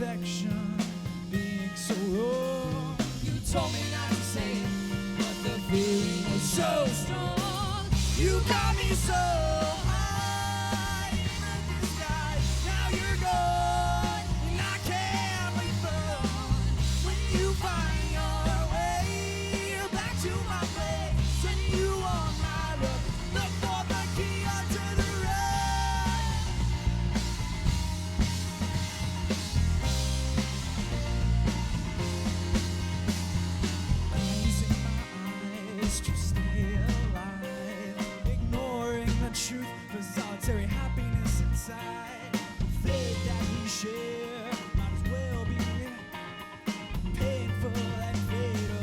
affection being so raw. You told me not to say it, but the feeling was so strong. You got me so high in the sky. Now you're gone, and I can't wait for when you find your way back to my place. And you want my love, look for the key under the rug. Closing my eyes to stay alive, ignoring the truth for solitary happiness inside. The fate that we share might as well be painful and fatal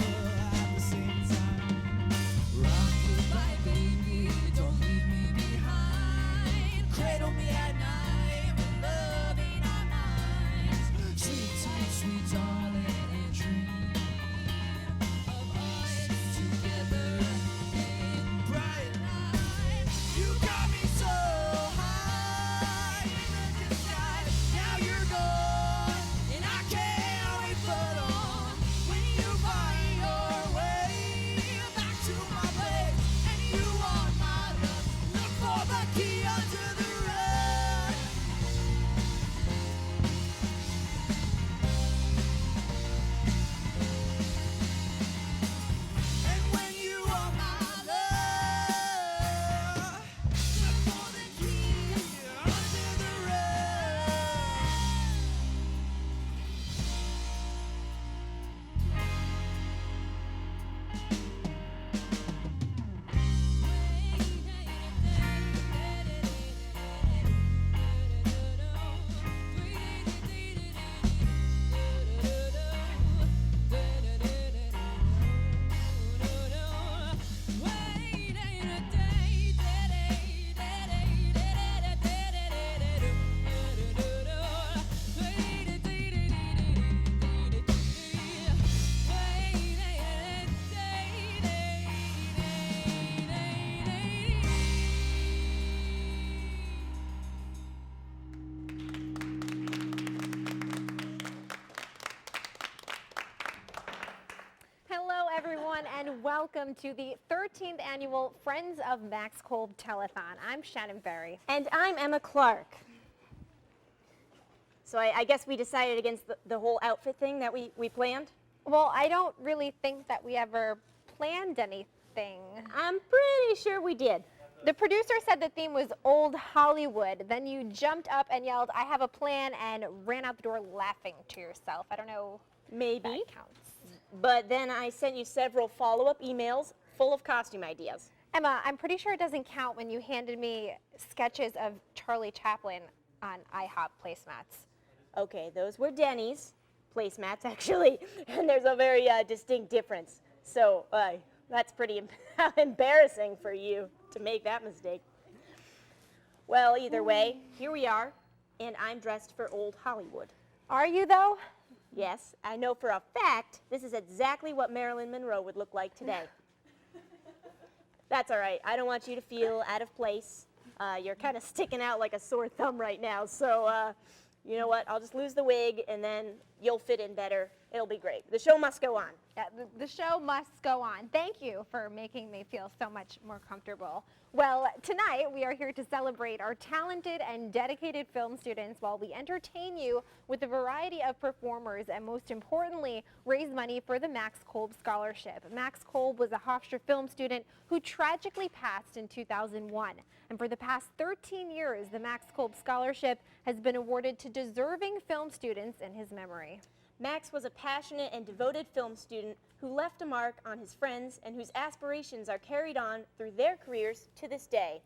at the same time. Rock goodbye, baby, don't leave me behind. Cradle me at night with love in our minds. Sweet darling, and dream of us together in bright light. You got me so high in the sky. Now you're gone, and I can't wait for dawn when you find your way back to my place. And you want my love, look for the key under the rug. And when you want my love, look for the key under the rug. Hello, everyone, and welcome to the 13th annual Friends of Max Kolb Telethon. I'm Shannon Berry. And I'm Emma Clark. So I guess we decided against the whole outfit thing that we planned. Well, I don't really think that we ever planned anything. I'm pretty sure we did. The producer said the theme was Old Hollywood. Then you jumped up and yelled, "I have a plan," and ran out the door laughing to yourself. I don't know if Maybe. that counts. But then I sent you several follow-up emails full of costume ideas. Emma, I'm pretty sure it doesn't count when you handed me sketches of Charlie Chaplin on IHOP placemats. Okay, those were Denny's placemats, actually. And there's a very distinct difference. So that's pretty embarrassing for you to make that mistake. Well, either way, here we are. And I'm dressed for Old Hollywood. Are you, though? Yes, I know for a fact this is exactly what Marilyn Monroe would look like today. That's all right. I don't want you to feel out of place. You're kind of sticking out like a sore thumb right now. So, you know what? I'll just lose the wig, and then you'll fit in better. It'll be great. The show must go on. Yeah, the show must go on. Thank you for making me feel so much more comfortable. Well, tonight we are here to celebrate our talented and dedicated film students while we entertain you with a variety of performers and, most importantly, raise money for the Max Kolb Scholarship. Max Kolb was a Hofstra film student who tragically passed in 2001. And for the past 13 years, the Max Kolb Scholarship has been awarded to deserving film students in his memory. Max was a passionate and devoted film student who left a mark on his friends and whose aspirations are carried on through their careers to this day.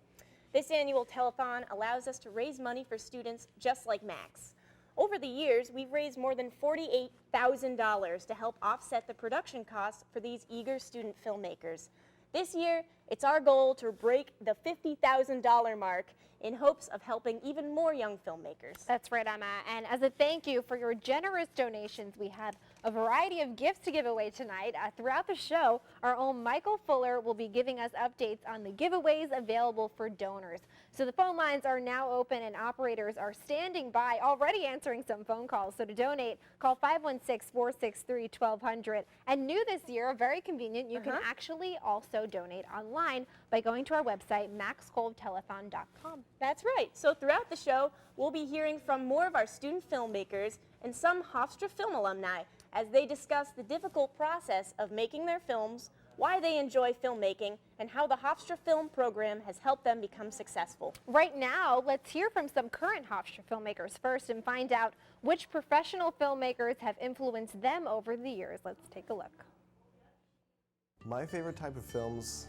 This annual telethon allows us to raise money for students just like Max. Over the years, we've raised more than $48,000 to help offset the production costs for these eager student filmmakers. This year, it's our goal to break the $50,000 mark in hopes of helping even more young filmmakers. That's right, Emma. And as a thank you for your generous donations, we have a variety of gifts to give away tonight. Throughout the show, our own Michael Fuller will be giving us updates on the giveaways available for donors. So the phone lines are now open and operators are standing by, already answering some phone calls. So to donate, call 516-463-1200. And new this year, very convenient, you can actually also donate online by going to our website, maxkolbtelethon.com. That's right. So throughout the show, we'll be hearing from more of our student filmmakers and some Hofstra film alumni as they discuss the difficult process of making their films, why they enjoy filmmaking, and how the Hofstra Film program has helped them become successful. Right now, let's hear from some current Hofstra filmmakers first and find out which professional filmmakers have influenced them over the years. Let's take a look. My favorite type of films,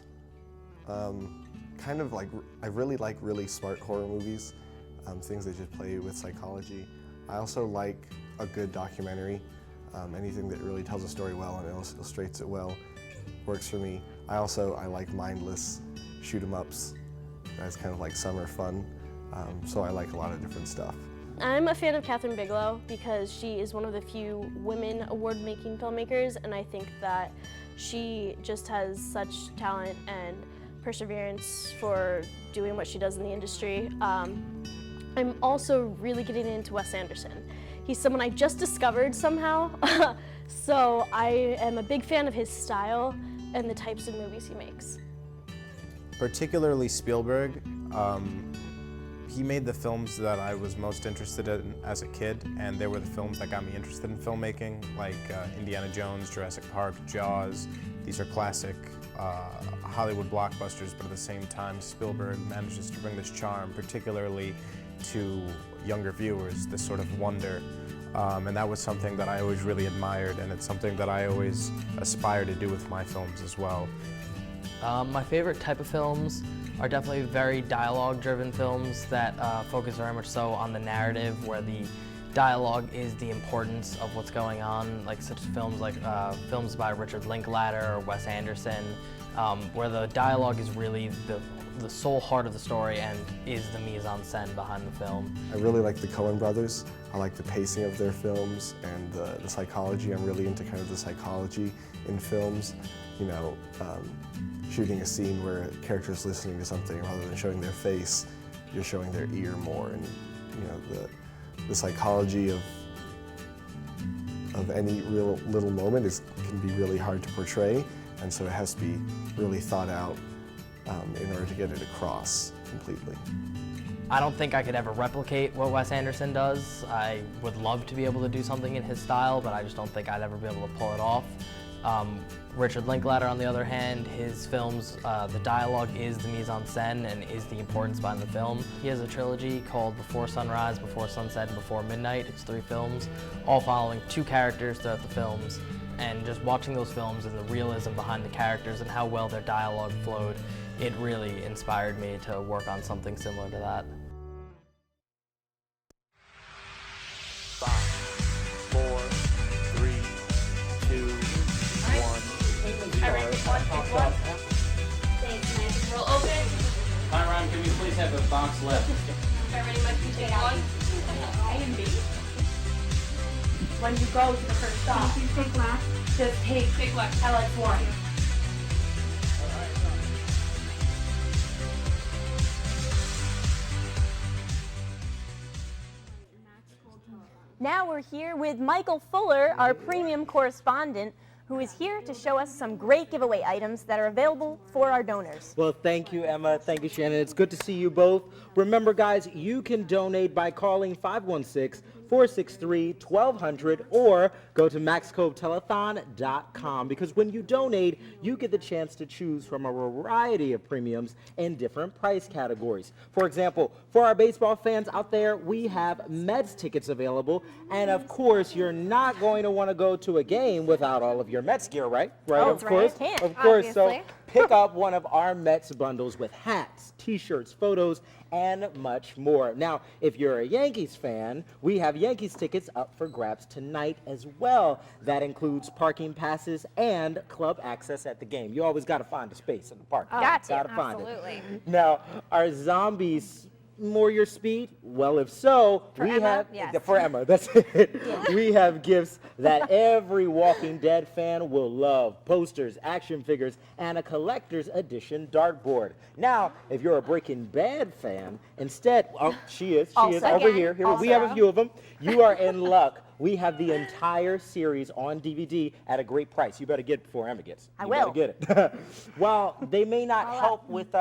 I really like really smart horror movies, things that just play with psychology. I also like a good documentary, anything that really tells a story well and illustrates it well works for me. I like mindless shoot 'em ups. That's kind of like summer fun, so I like a lot of different stuff. I'm a fan of Catherine Bigelow because she is one of the few women award-making filmmakers, and I think that she just has such talent and perseverance for doing what she does in the industry. I'm also really getting into Wes Anderson. He's someone I just discovered somehow, so I am a big fan of his style and the types of movies he makes. Particularly Spielberg. He made the films that I was most interested in as a kid, and they were the films that got me interested in filmmaking, like Indiana Jones, Jurassic Park, Jaws. These are classic Hollywood blockbusters, but at the same time, Spielberg manages to bring this charm, particularly to younger viewers, this sort of wonder. And that was something that I always really admired, and it's something that I always aspire to do with my films as well. My favorite type of films are definitely very dialogue-driven films that focus very much so on the narrative, where the dialogue is the importance of what's going on, like such films like films by Richard Linklater or Wes Anderson, where the dialogue is really the sole heart of the story and is the mise-en-scène behind the film. I really like the Coen brothers. I like the pacing of their films and the psychology. I'm really into kind of the psychology in films. You know, shooting a scene where a character is listening to something rather than showing their face, you're showing their ear more, and you know the psychology of any real little moment can be really hard to portray, and so it has to be really thought out in order to get it across completely. I don't think I could ever replicate what Wes Anderson does. I would love to be able to do something in his style, but I just don't think I'd ever be able to pull it off. Richard Linklater, on the other hand, his films, the dialogue is the mise-en-scène and is the importance behind the film. He has a trilogy called Before Sunrise, Before Sunset, and Before Midnight. It's 3 films, all following 2 characters throughout the films. And just watching those films and the realism behind the characters and how well their dialogue flowed, it really inspired me to work on something similar to that. 5, 4, 3, 2, 1. Thanks, nice. Roll open. Hi, Ryan, can we please have a box left? Everybody must be take one. A and B. When you go to the first stop, you take left. Just take left. LX1. Now we're here with Michael Fuller, our premium correspondent, who is here to show us some great giveaway items that are available for our donors. Well, thank you, Emma. Thank you, Shannon. It's good to see you both. Remember, guys, you can donate by calling 516-463-1200 or go to maxkolbtelethon.com, because when you donate, you get the chance to choose from a variety of premiums in different price categories. For example, for our baseball fans out there, we have Mets tickets available, and of course, you're not going to want to go to a game without all of your Mets gear, right? Oh, of course. Can't, of course. obviously. So pick up one of our Mets bundles with hats, t-shirts, photos, and much more. Now, if you're a Yankees fan, we have Yankees tickets up for grabs tonight as well. That includes parking passes and club access at the game. You always got to find a space in the park. Got to, Gotta find absolutely. it. Now, our Zombies more your speed? Well, if so, For we Emma, have yes. for Emma. That's it. We have gifts that every Walking Dead fan will love: posters, action figures, and a collector's edition dartboard. Now, if you're a Breaking Bad fan, instead, she is over Again, here. We have a few of them. You are in luck. We have the entire series on DVD at a great price. You better get it before Emma gets. I You will. better get it. While they may not help with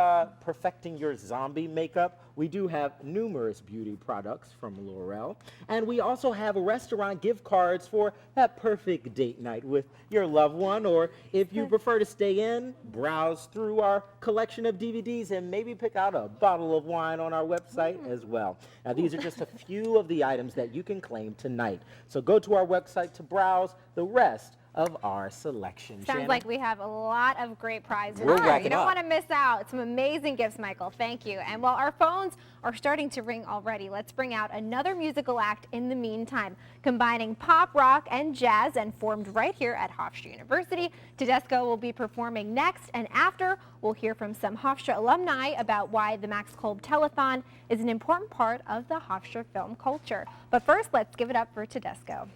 perfecting your zombie makeup, we do have numerous beauty products from L'Oreal. And we also have restaurant gift cards for that perfect date night with your loved one. Or if you prefer to stay in, browse through our collection of DVDs and maybe pick out a bottle of wine on our website as well. Now, these are just a few of the items that you can claim tonight. So go to our website to browse the rest of our selection. Sounds Shannon? like we have a lot of great prizes. We're You racking don't up. want to miss out. Some amazing gifts, Michael. Thank you. And while our phones are starting to ring already, let's bring out another musical act in the meantime, combining pop, rock, and jazz, and formed right here at Hofstra University. Tedesco will be performing next, and after, we'll hear from some Hofstra alumni about why the Max Kolb Telethon is an important part of the Hofstra film culture. But first, let's give it up for Tedesco.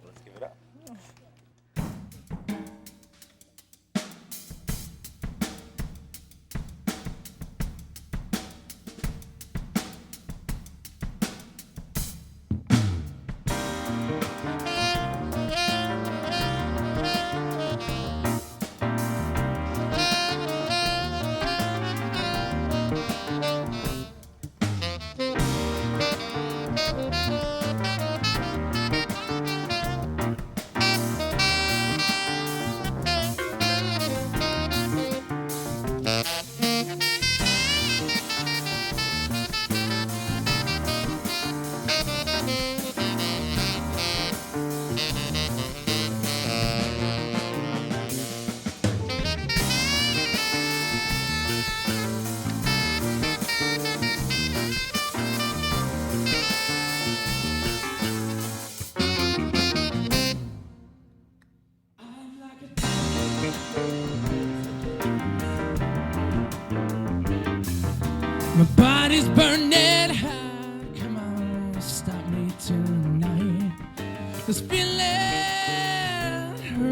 Let's give it up. My body's burning hot. Come on, stop me tonight. This feeling,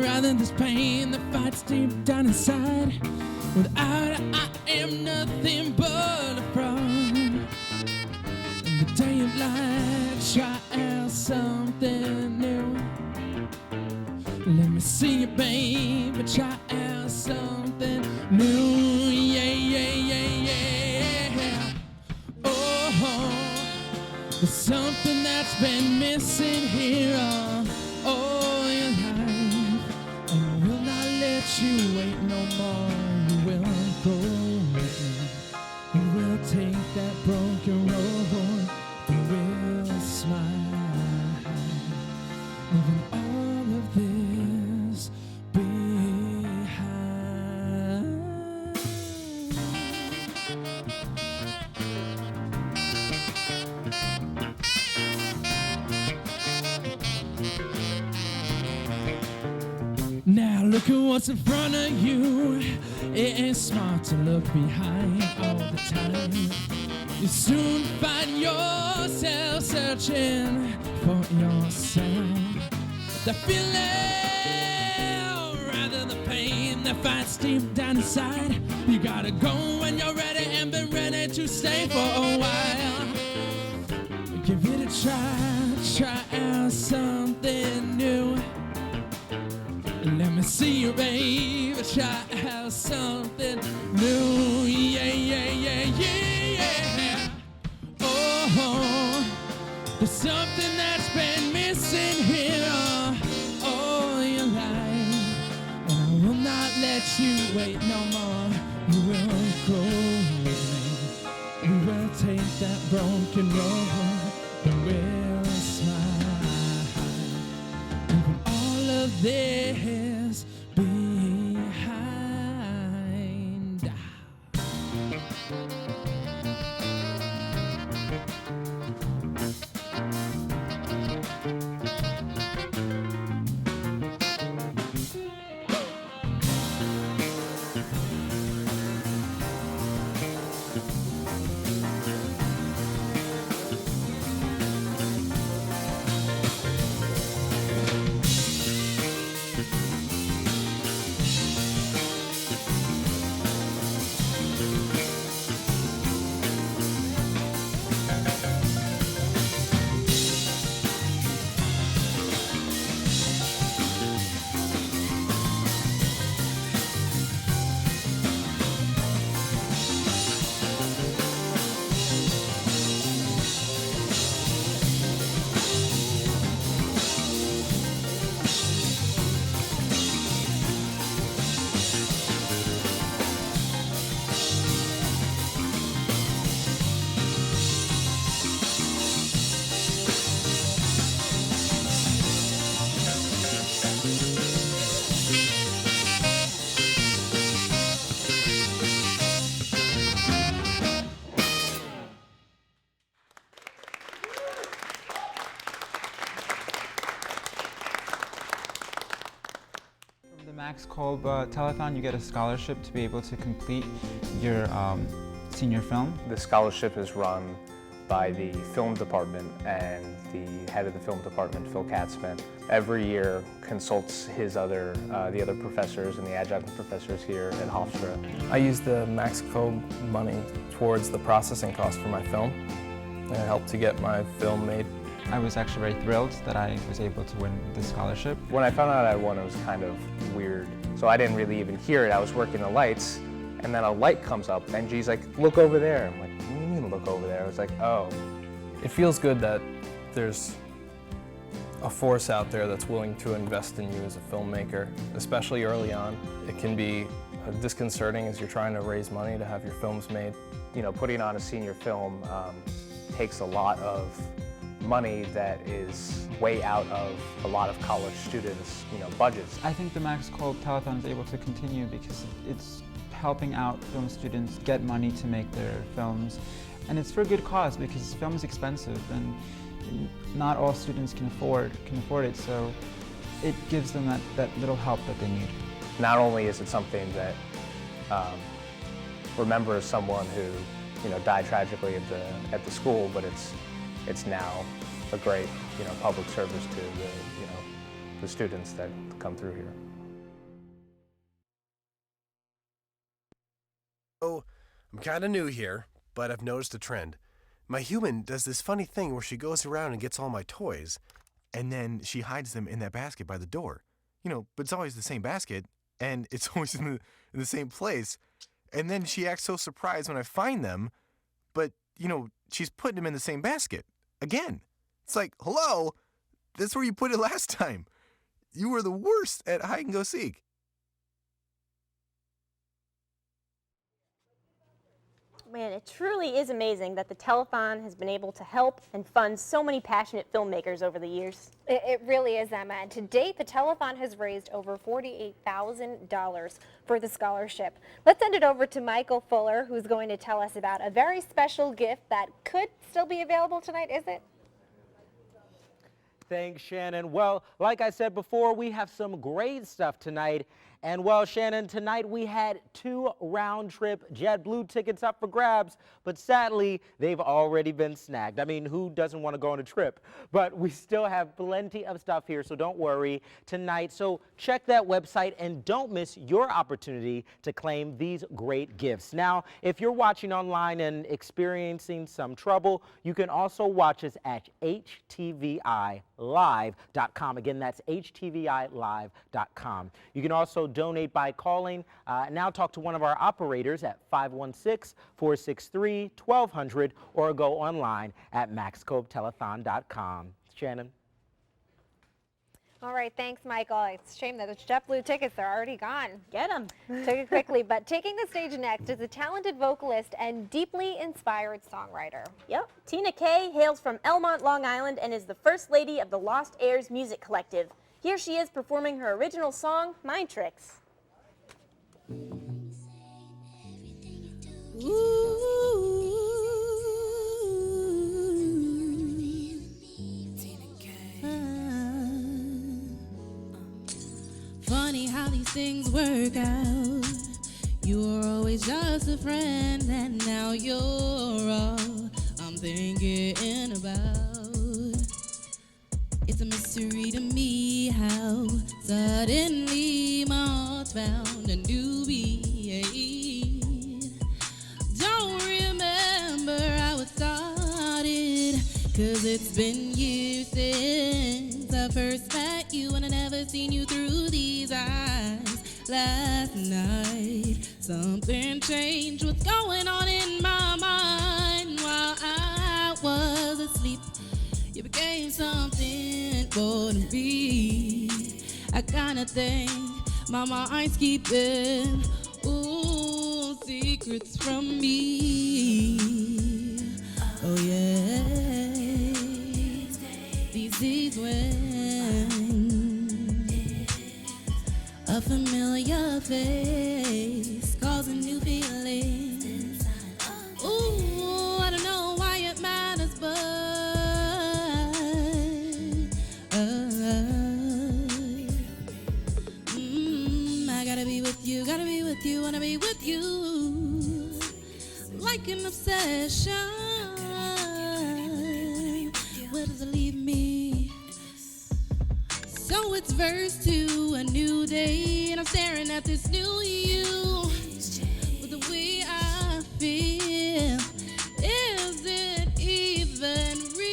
rather than this pain that fights deep down inside. Without it, I am nothing but a fraud. In the day of life, try out something new. Let me see you, baby, try out something new. Yeah, yeah, yeah, yeah. Oh, there's something that's been missing here all your life. And I will not let you wait no more. You will go with me. You will take that broken road. You will smile. Leaving all of this behind. Now look at what's in front of you. It ain't smart to look behind all the time. You soon find yourself searching for yourself. The feeling, rather the pain that fights deep down inside. You gotta go when you're ready and been ready to stay for a while. Give it a try out something new. Let me see you, baby, try out something new. Yeah, yeah, yeah, yeah, yeah. Oh, there's something that's been missing here all your life. And I will not let you wait no more. You will go with me. We will take that broken road and we'll smile. Leaving all of this behind. Max Kolb Telethon, you get a scholarship to be able to complete your senior film. The scholarship is run by the film department, and the head of the film department, Phil Katzman, every year consults the other professors and the adjunct professors here at Hofstra. I use the Max Kolb money towards the processing cost for my film, and it helped to get my film made. I was actually very thrilled that I was able to win the scholarship. When I found out I won, it was kind of weird. So I didn't really even hear it. I was working the lights, and then a light comes up, and G's like, look over there. I'm like, what do you mean look over there? I was like, oh. It feels good that there's a force out there that's willing to invest in you as a filmmaker, especially early on. It can be disconcerting as you're trying to raise money to have your films made. You know, putting on a senior film takes a lot of money that is way out of a lot of college students' budgets. I think the Max Kolb Telethon is able to continue because it's helping out film students get money to make their films, and it's for a good cause because film is expensive and not all students can afford it, so it gives them that little help that they need. Not only is it something that remembers someone who died tragically at the school, but it's now a great public service to the students that come through here. Oh, I'm kind of new here, but I've noticed a trend. My human does this funny thing where she goes around and gets all my toys, and then she hides them in that basket by the door. But it's always the same basket, and it's always in the same place. And then she acts so surprised when I find them, but, she's putting them in the same basket again. It's like, hello, that's where you put it last time. You were the worst at hide and go seek. Man, it truly is amazing that the telethon has been able to help and fund so many passionate filmmakers over the years. It really is, Emma. And to date, the telethon has raised over $48,000 for the scholarship. Let's send it over to Michael Fuller, who's going to tell us about a very special gift that could still be available tonight, is it? Thanks, Shannon. Well, like I said before, we have some great stuff tonight. And well, Shannon, tonight we had 2 round-trip JetBlue tickets up for grabs, but sadly, they've already been snagged. I mean, who doesn't want to go on a trip? But we still have plenty of stuff here, so don't worry tonight. So check that website and don't miss your opportunity to claim these great gifts. Now, if you're watching online and experiencing some trouble, you can also watch us at HTVILive.com. Again, that's HTVILive.com. You can also donate by calling. Now talk to one of our operators at 516-463-1200 or go online at maxkolbtelethon.com. Shannon. All right, thanks, Michael. It's a shame that the JetBlue tickets are already gone. Get them. Took it quickly, but taking the stage next is a talented vocalist and deeply inspired songwriter. Yep. Tina Kay hails from Elmont, Long Island, and is the First Lady of the Lost Heirs Music Collective. Here she is performing her original song, Mind Tricks. Funny how these things work out. You were always just a friend, and now you're all I'm thinking about. It's a mystery to me how suddenly my heart's found a new beat. Don't remember how it started, 'cause it's been years since I first met you, and I never seen you through these eyes. Last night, something changed. What's going on in my mind while I was asleep? You became something more than me. I kinda think my mind's keeping secrets from me. Oh yeah, these days when a familiar face causing new feelings. Ooh, I don't know why it matters, but like an obsession. Where does it leave me? So it's verse to a new day, and I'm staring at this new you. With the way I feel, is it even real?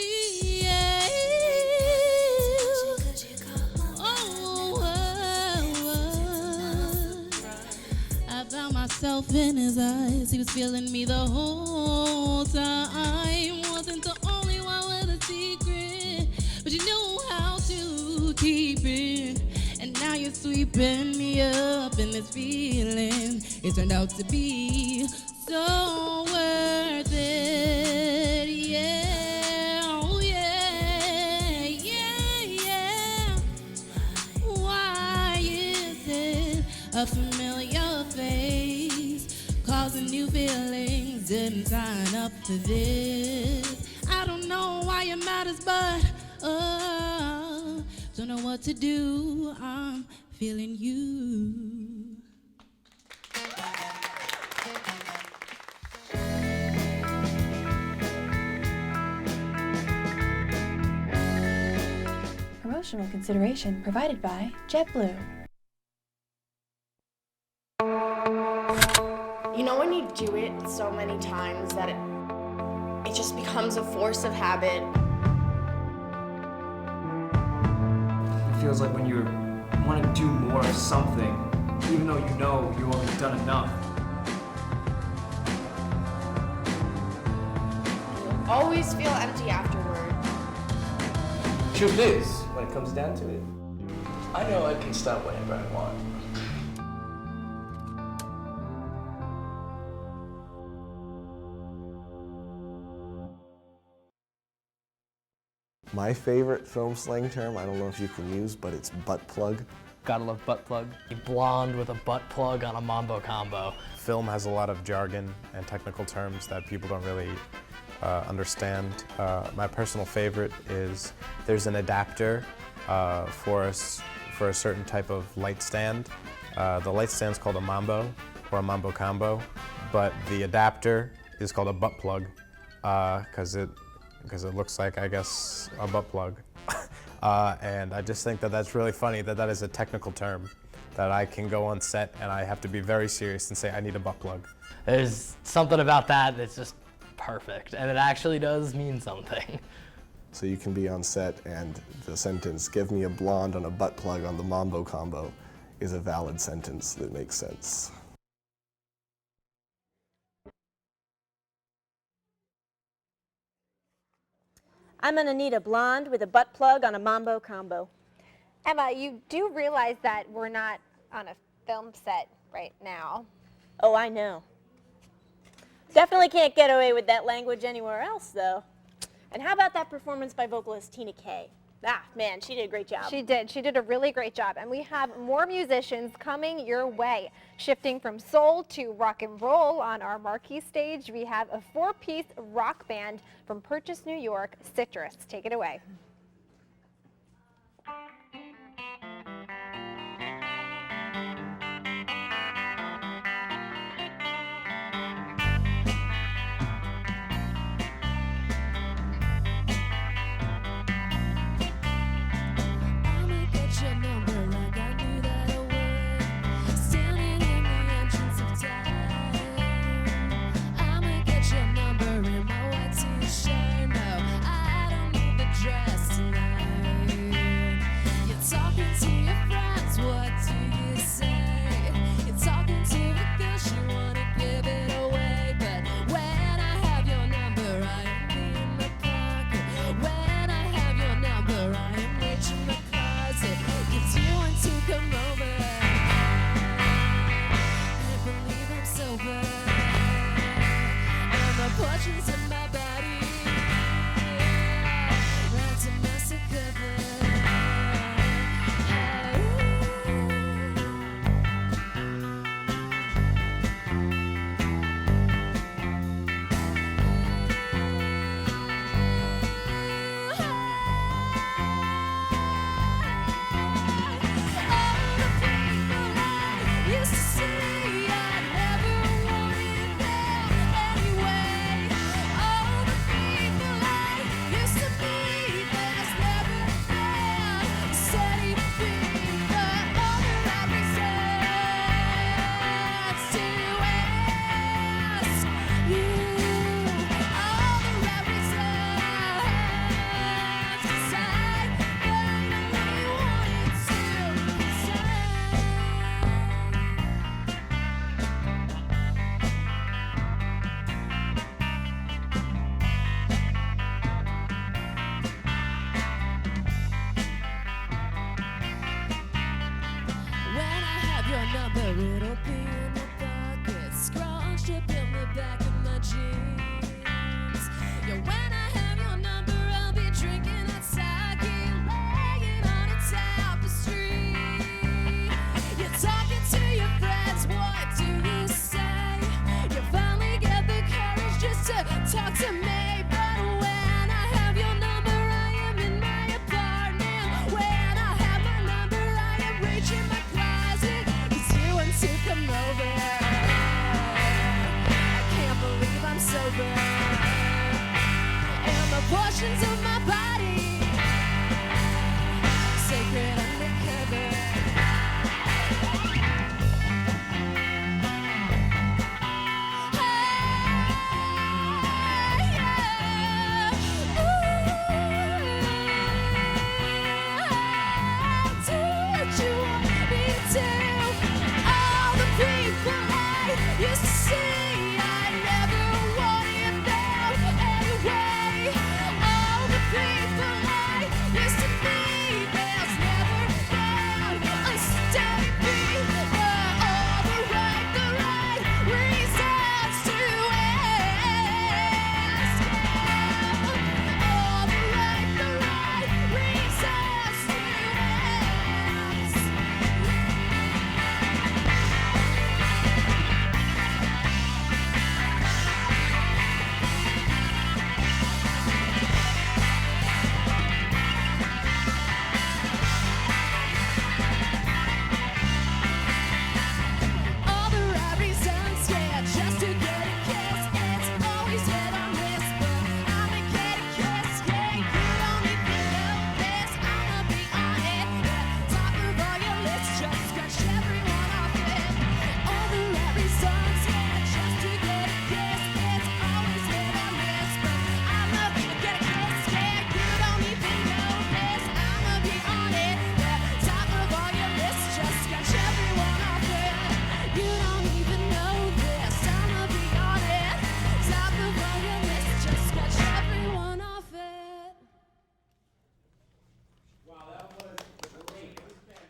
I found myself in his eyes. He was feeling me the whole time. Wasn't the only one with a secret, but you knew how to keep it. And now you're sweeping me up in this feeling. It turned out to be so worth it. Yeah, oh yeah, yeah, yeah. Why is it a familiar face causing new feelings? Didn't sign up for this. I don't know why it matters, but don't know what to do. I'm feeling you. Promotional consideration provided by JetBlue. You know when you do it so many times that it just becomes a force of habit. It feels like when you want to do more of something, even though you know you've already done enough. You always feel empty afterward. Truth is, when it comes down to it, I know I can stop whenever I want. My favorite film slang term, I don't know if you can use, but it's butt plug. Gotta love butt plug. A blonde with a butt plug on a mambo combo. Film has a lot of jargon and technical terms that people don't really understand. My personal favorite is there's an adapter for a certain type of light stand. The light stand's called a mambo or a mambo combo, but the adapter is called a butt plug because it looks like, I guess, a butt plug. And I just think that that's really funny that that is a technical term, that I can go on set and I have to be very serious and say, I need a butt plug. There's something about that that's just perfect, and it actually does mean something. So you can be on set and the sentence, give me a blonde on a butt plug on the mambo combo, is a valid sentence that makes sense. I'm gonna need a blonde with a butt plug on a mambo combo. Emma, you do realize that we're not on a film set right now. Oh, I know. Definitely can't get away with that language anywhere else, though. And how about that performance by vocalist Tina Kay? Ah, man, she did a great job. She did. She did a really great job. And we have more musicians coming your way. Shifting from soul to rock and roll on our marquee stage, we have a 4-piece rock band from Purchase, New York, Citrus. Take it away. Your number like I knew that I would. Standing in the entrance of time. I'ma get your number in my white t-shirt. No, I don't need the dress tonight. You're talking to your friends, what do you say? You're talking to the girl, she wanna give it away. But when I have your number, I am in the pocket. When I have your number, I am reaching the if you want to come over, can't believe I'm sober, and the portions in my body, that's a massacre.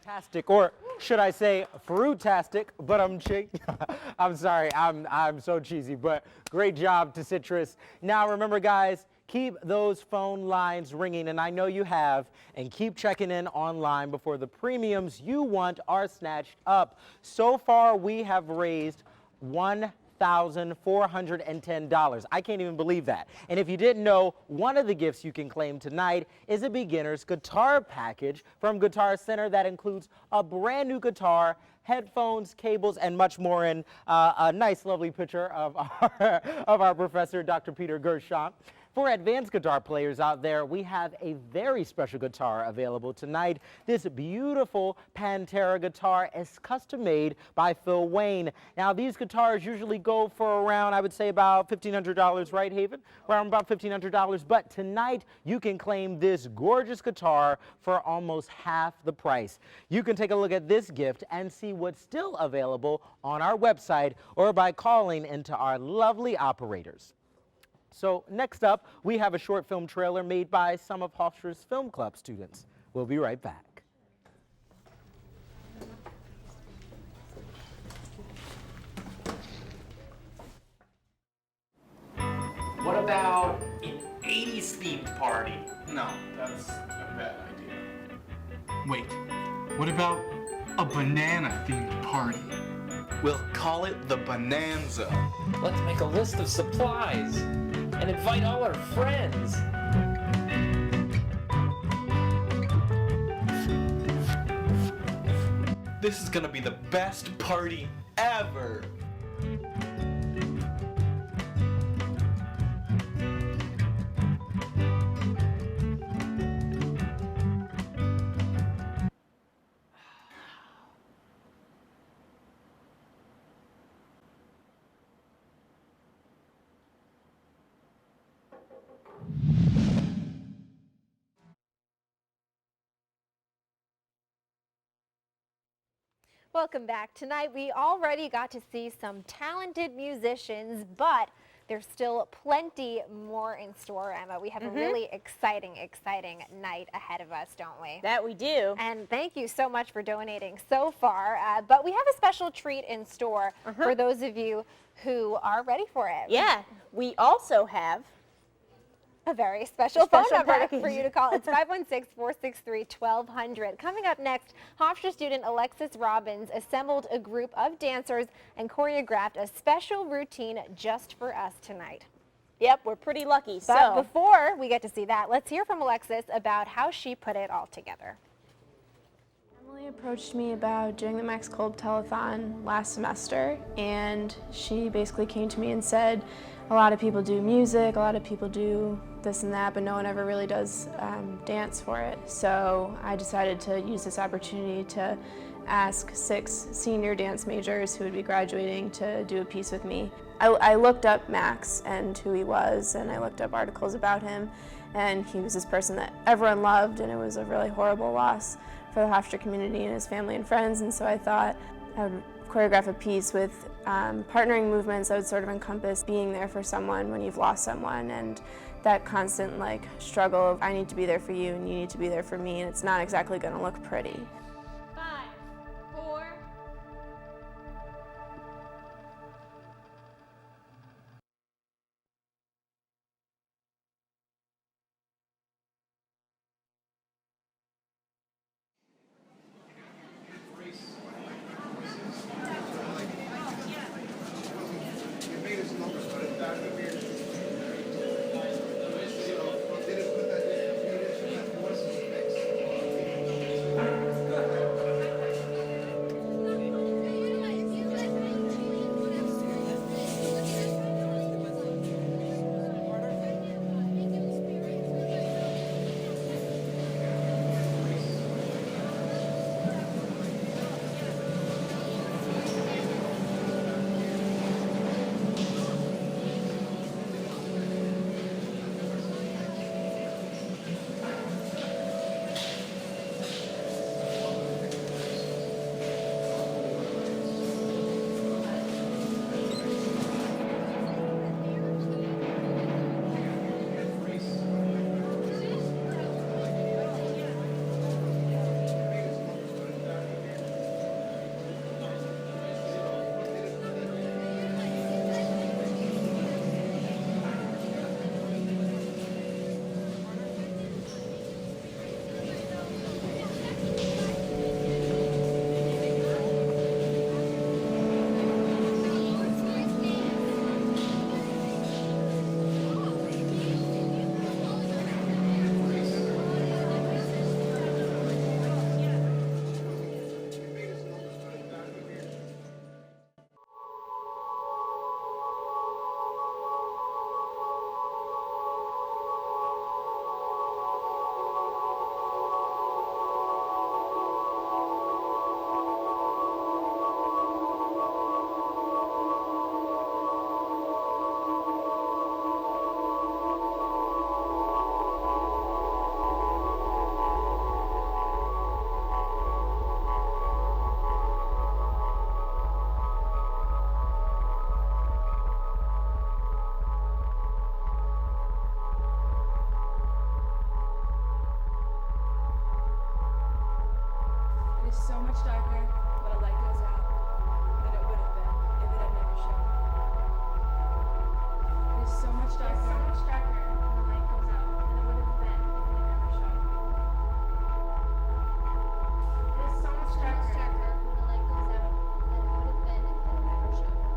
Tastic, or should I say fruitastic, but I'm sorry, I'm so cheesy, but great job to Citrus. Now remember guys, keep those phone lines ringing, and I know you have, and keep checking in online before the premiums you want are snatched up. So far we have raised $1,410. I can't even believe that. And if you didn't know, one of the gifts you can claim tonight is a beginner's guitar package from Guitar Center that includes a brand new guitar, headphones, cables, and much more, in a nice, lovely picture of our professor, Dr. Peter Gershon. For advanced guitar players out there, we have a very special guitar available tonight. This beautiful Pantera guitar is custom made by Phil Wayne. Now, these guitars usually go for around, I would say, about $1,500, right, Haven? Around about $1,500, but tonight you can claim this gorgeous guitar for almost half the price. You can take a look at this gift and see what's still available on our website or by calling into our lovely operators. So next up, we have a short film trailer made by some of Hofstra's Film Club students. We'll be right back. What about an 80s themed party? No, that's a bad idea. Wait, what about a banana themed party? We'll call it the Bonanza. Let's make a list of supplies and invite all our friends. This is gonna be the best party ever. Welcome back. Tonight we already got to see some talented musicians, but there's still plenty more in store, Emma. We have a really exciting night ahead of us, don't we? That we do. And thank you so much for donating so far. But we have a special treat in store for those of you who are ready for it. Yeah, we also have a very special phone number package for you to call. It's 516-463-1200. Coming up next, Hofstra student Alexis Robbins assembled a group of dancers and choreographed a special routine just for us tonight. Yep, we're pretty lucky. But before we get to see that, let's hear from Alexis about how she put it all together. Emily approached me about doing the Max Kolb Telethon last semester, and she basically came to me and said, a lot of people do music, a lot of people do this and that, but no one ever really does dance for it. So I decided to use this opportunity to ask 6 senior dance majors who would be graduating to do a piece with me. I looked up Max and who he was, and I looked up articles about him, and he was this person that everyone loved, and it was a really horrible loss for the Hofstra community and his family and friends, and so I thought I would choreograph a piece with partnering movements that would sort of encompass being there for someone when you've lost someone, and that constant struggle of I need to be there for you and you need to be there for me, and it's not exactly going to look pretty. 5, 4. is so much darker when a light goes out than it would have been if it had never shone. It is so much darker. When a light goes out than it would have been if it had never shone. It is so much darker when the light goes out than it would have been if it had never shone.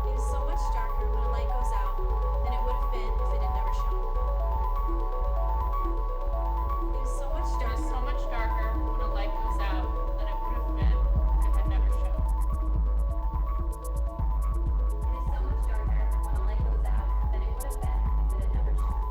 It is so much darker when a light goes out than it would have been if it had never shone. It is so much darker when a light goes out than it would have been if it had never shone. It is so much darker when a light goes out than it would have been if it had never shone.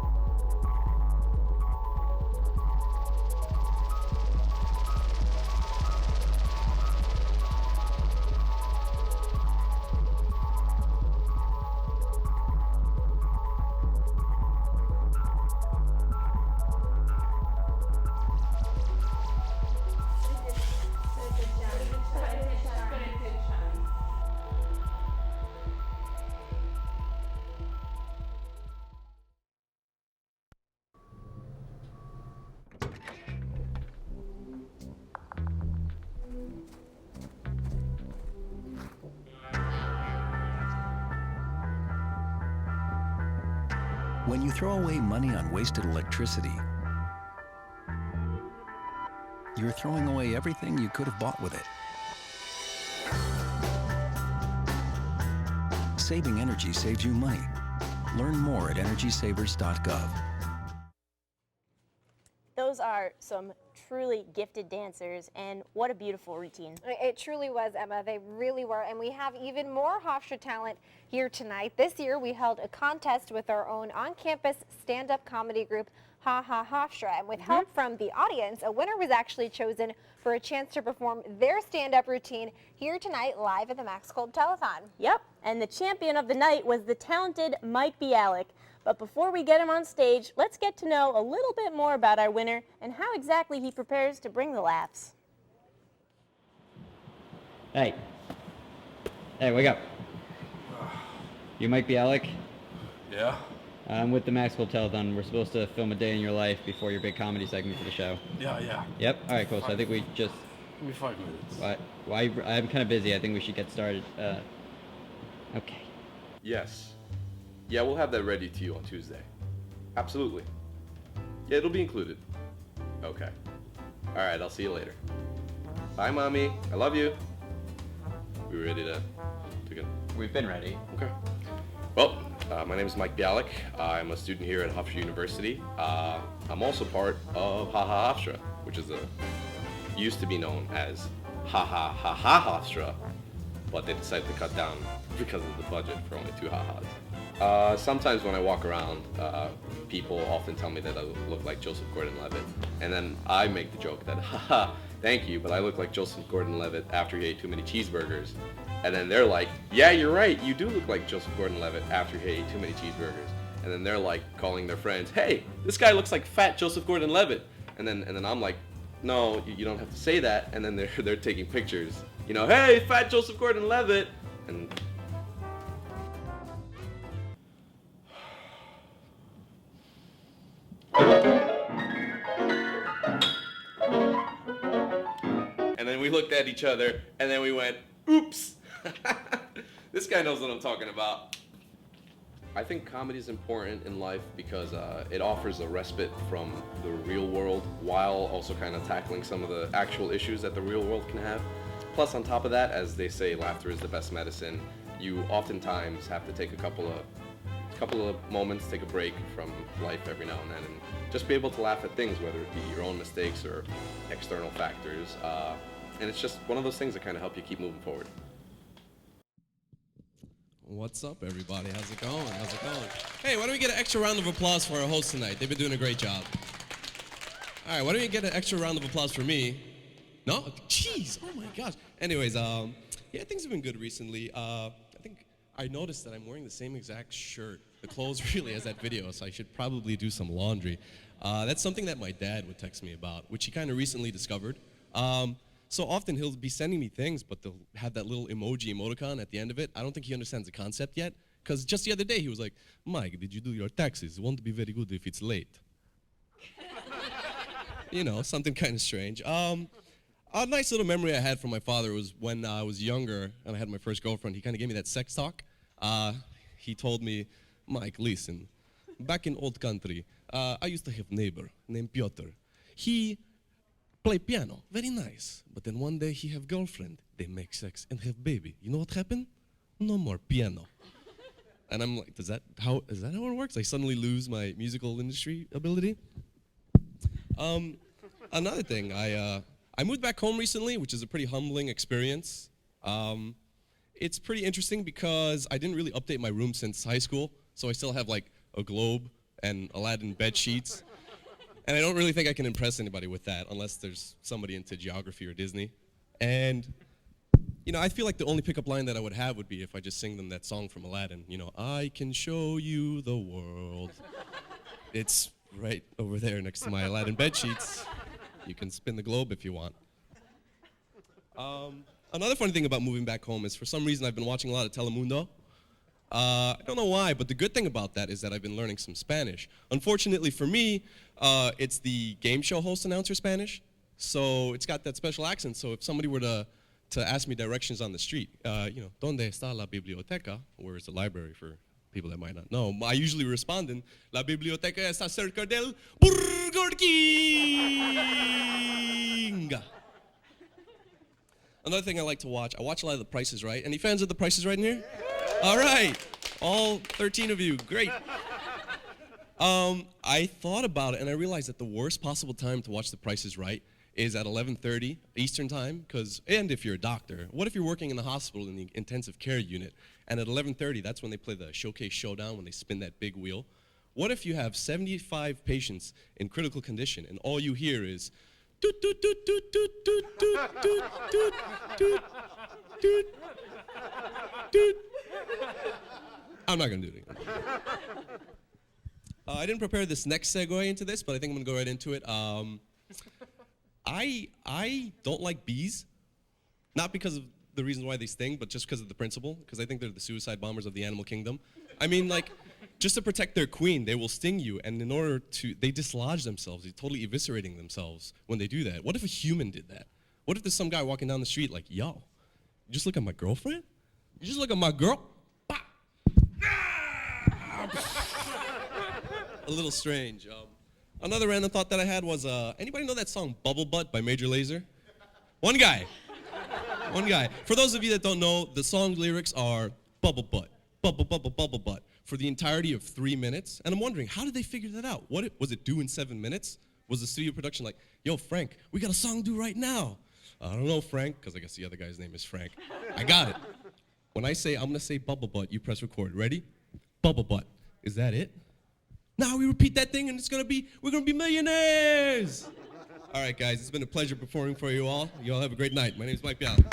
When you throw away money on wasted electricity, you're throwing away everything you could have bought with it. Saving energy saves you money. Learn more at energysavers.gov. Those are some truly gifted dancers, and what a beautiful routine. It truly was, Emma. They really were. And we have even more Hofstra talent here tonight. This year, we held a contest with our own on-campus stand-up comedy group, Ha Ha Hofstra. And with help from the audience, a winner was actually chosen for a chance to perform their stand-up routine here tonight live at the Max Kolb Telethon. Yep, and the champion of the night was the talented Mike Bialik. But before we get him on stage, let's get to know a little bit more about our winner and how exactly he prepares to bring the laughs. Hey. Hey, wake up. You Mike Bialik? Yeah? I'm with the Max Kolb Telethon. We're supposed to film a day in your life before your big comedy segment for the show. Yeah. Yep? All right, cool. So I think we just... Give me 5 minutes. Why? I'm kind of busy. I think we should get started. Okay. Yes. Yeah, we'll have that ready to you on Tuesday. Absolutely. Yeah, it'll be included. Okay. All right, I'll see you later. Bye, Mommy. I love you. We ready to go? We've been ready. Okay. Well, my name is Mike Bialik. I'm a student here at Hofstra University. I'm also part of Ha Ha Hofstra, which is used to be known as Ha Ha Ha Ha Hofstra, but they decided to cut down because of the budget for only 2 ha-has. Sometimes when I walk around, people often tell me that I look like Joseph Gordon-Levitt, and then I make the joke that, haha, thank you, but I look like Joseph Gordon-Levitt after he ate too many cheeseburgers. And then they're like, yeah, you're right, you do look like Joseph Gordon-Levitt after he ate too many cheeseburgers. And then they're like calling their friends, hey, this guy looks like fat Joseph Gordon-Levitt. And then I'm like, no, you don't have to say that. And then they're taking pictures, you know, hey, fat Joseph Gordon-Levitt. And then we looked at each other, and then we went, oops. This guy knows what I'm talking about. I think comedy is important in life because it offers a respite from the real world while also kind of tackling some of the actual issues that the real world can have. Plus, on top of that, as they say, laughter is the best medicine. You oftentimes have to take a couple of moments, take a break from life every now and then, and just be able to laugh at things, whether it be your own mistakes or external factors. And it's just one of those things that kind of help you keep moving forward. What's up, everybody? How's it going? Hey, why don't we get an extra round of applause for our hosts tonight? They've been doing a great job. All right, why don't we get an extra round of applause for me? No? Jeez, oh my gosh. Anyways, yeah, things have been good recently. I think I noticed that I'm wearing the same exact shirt. The clothes really has that video, so I should probably do some laundry. That's something that my dad would text me about, which he kind of recently discovered. So often he'll be sending me things, but they'll have that little emoticon at the end of it. I don't think he understands the concept yet, because just the other day he was like, Mike, did you do your taxes? It won't be very good if it's late. You know, something kind of strange. A nice little memory I had from my father was when I was younger and I had my first girlfriend. He kind of gave me that sex talk. He told me, Mike, listen, back in old country, I used to have a neighbor named Piotr. He play piano, very nice. But then one day he have girlfriend. They make sex and have baby. You know what happened? No more piano. And I'm like, is that how it works? I suddenly lose my musical industry ability? Another thing, I moved back home recently, which is a pretty humbling experience. It's pretty interesting because I didn't really update my room since high school, so I still have like a globe and Aladdin bed sheets. And I don't really think I can impress anybody with that unless there's somebody into geography or Disney. And, you know, I feel like the only pickup line that I would have would be if I just sing them that song from Aladdin, you know, I can show you the world. It's right over there next to my Aladdin bed sheets. You can spin the globe if you want. Another funny thing about moving back home is for some reason I've been watching a lot of Telemundo. I don't know why, but the good thing about that is that I've been learning some Spanish. Unfortunately for me, it's the game show host announcer Spanish, so it's got that special accent. So if somebody were to ask me directions on the street, you know, ¿Dónde está la biblioteca? Where is the library for people that might not know? I usually respond in, La biblioteca está cerca del Burger King. Another thing I like to watch, I watch a lot of The Price is Right. Any fans of The Price is Right in here? All right, all 13 of you, great. I thought about it and I realized that the worst possible time to watch The Price is Right is at 11:30 Eastern time, and if you're a doctor, what if you're working in the hospital in the intensive care unit, and at 11:30, that's when they play the Showcase Showdown, when they spin that big wheel. What if you have 75 patients in critical condition, and all you hear is, doot, doot, doot, doot, doot, doot, doot, doot, doot, doot, doot, doot. I'm not gonna do it again. I didn't prepare this next segue into this, but I think I'm gonna go right into it. I don't like bees, not because of the reasons why they sting, but just because of the principle, because I think they're the suicide bombers of the animal kingdom. I mean, like, just to protect their queen, they will sting you, and in order to, they dislodge themselves, they're totally eviscerating themselves when they do that. What if a human did that? What if there's some guy walking down the street like, yo, you just look at my girlfriend? You just look at my girl? Bah! A little strange. Another random thought that I had was, anybody know that song Bubble Butt by Major Lazer? One guy. One guy. For those of you that don't know, the song lyrics are bubble butt, bubble, bubble, bubble butt, for the entirety of 3 minutes. And I'm wondering, how did they figure that out? Was it due in 7 minutes? Was the studio production like, yo, Frank, we got a song due right now? I don't know, Frank, because I guess the other guy's name is Frank. I got it. When I say, I'm going to say bubble butt, you press record. Ready? Bubble butt. Is that it? Now we repeat that thing and we're gonna be millionaires. All right, guys, it's been a pleasure performing for you all. You all have a great night. My name is Mike Bialik.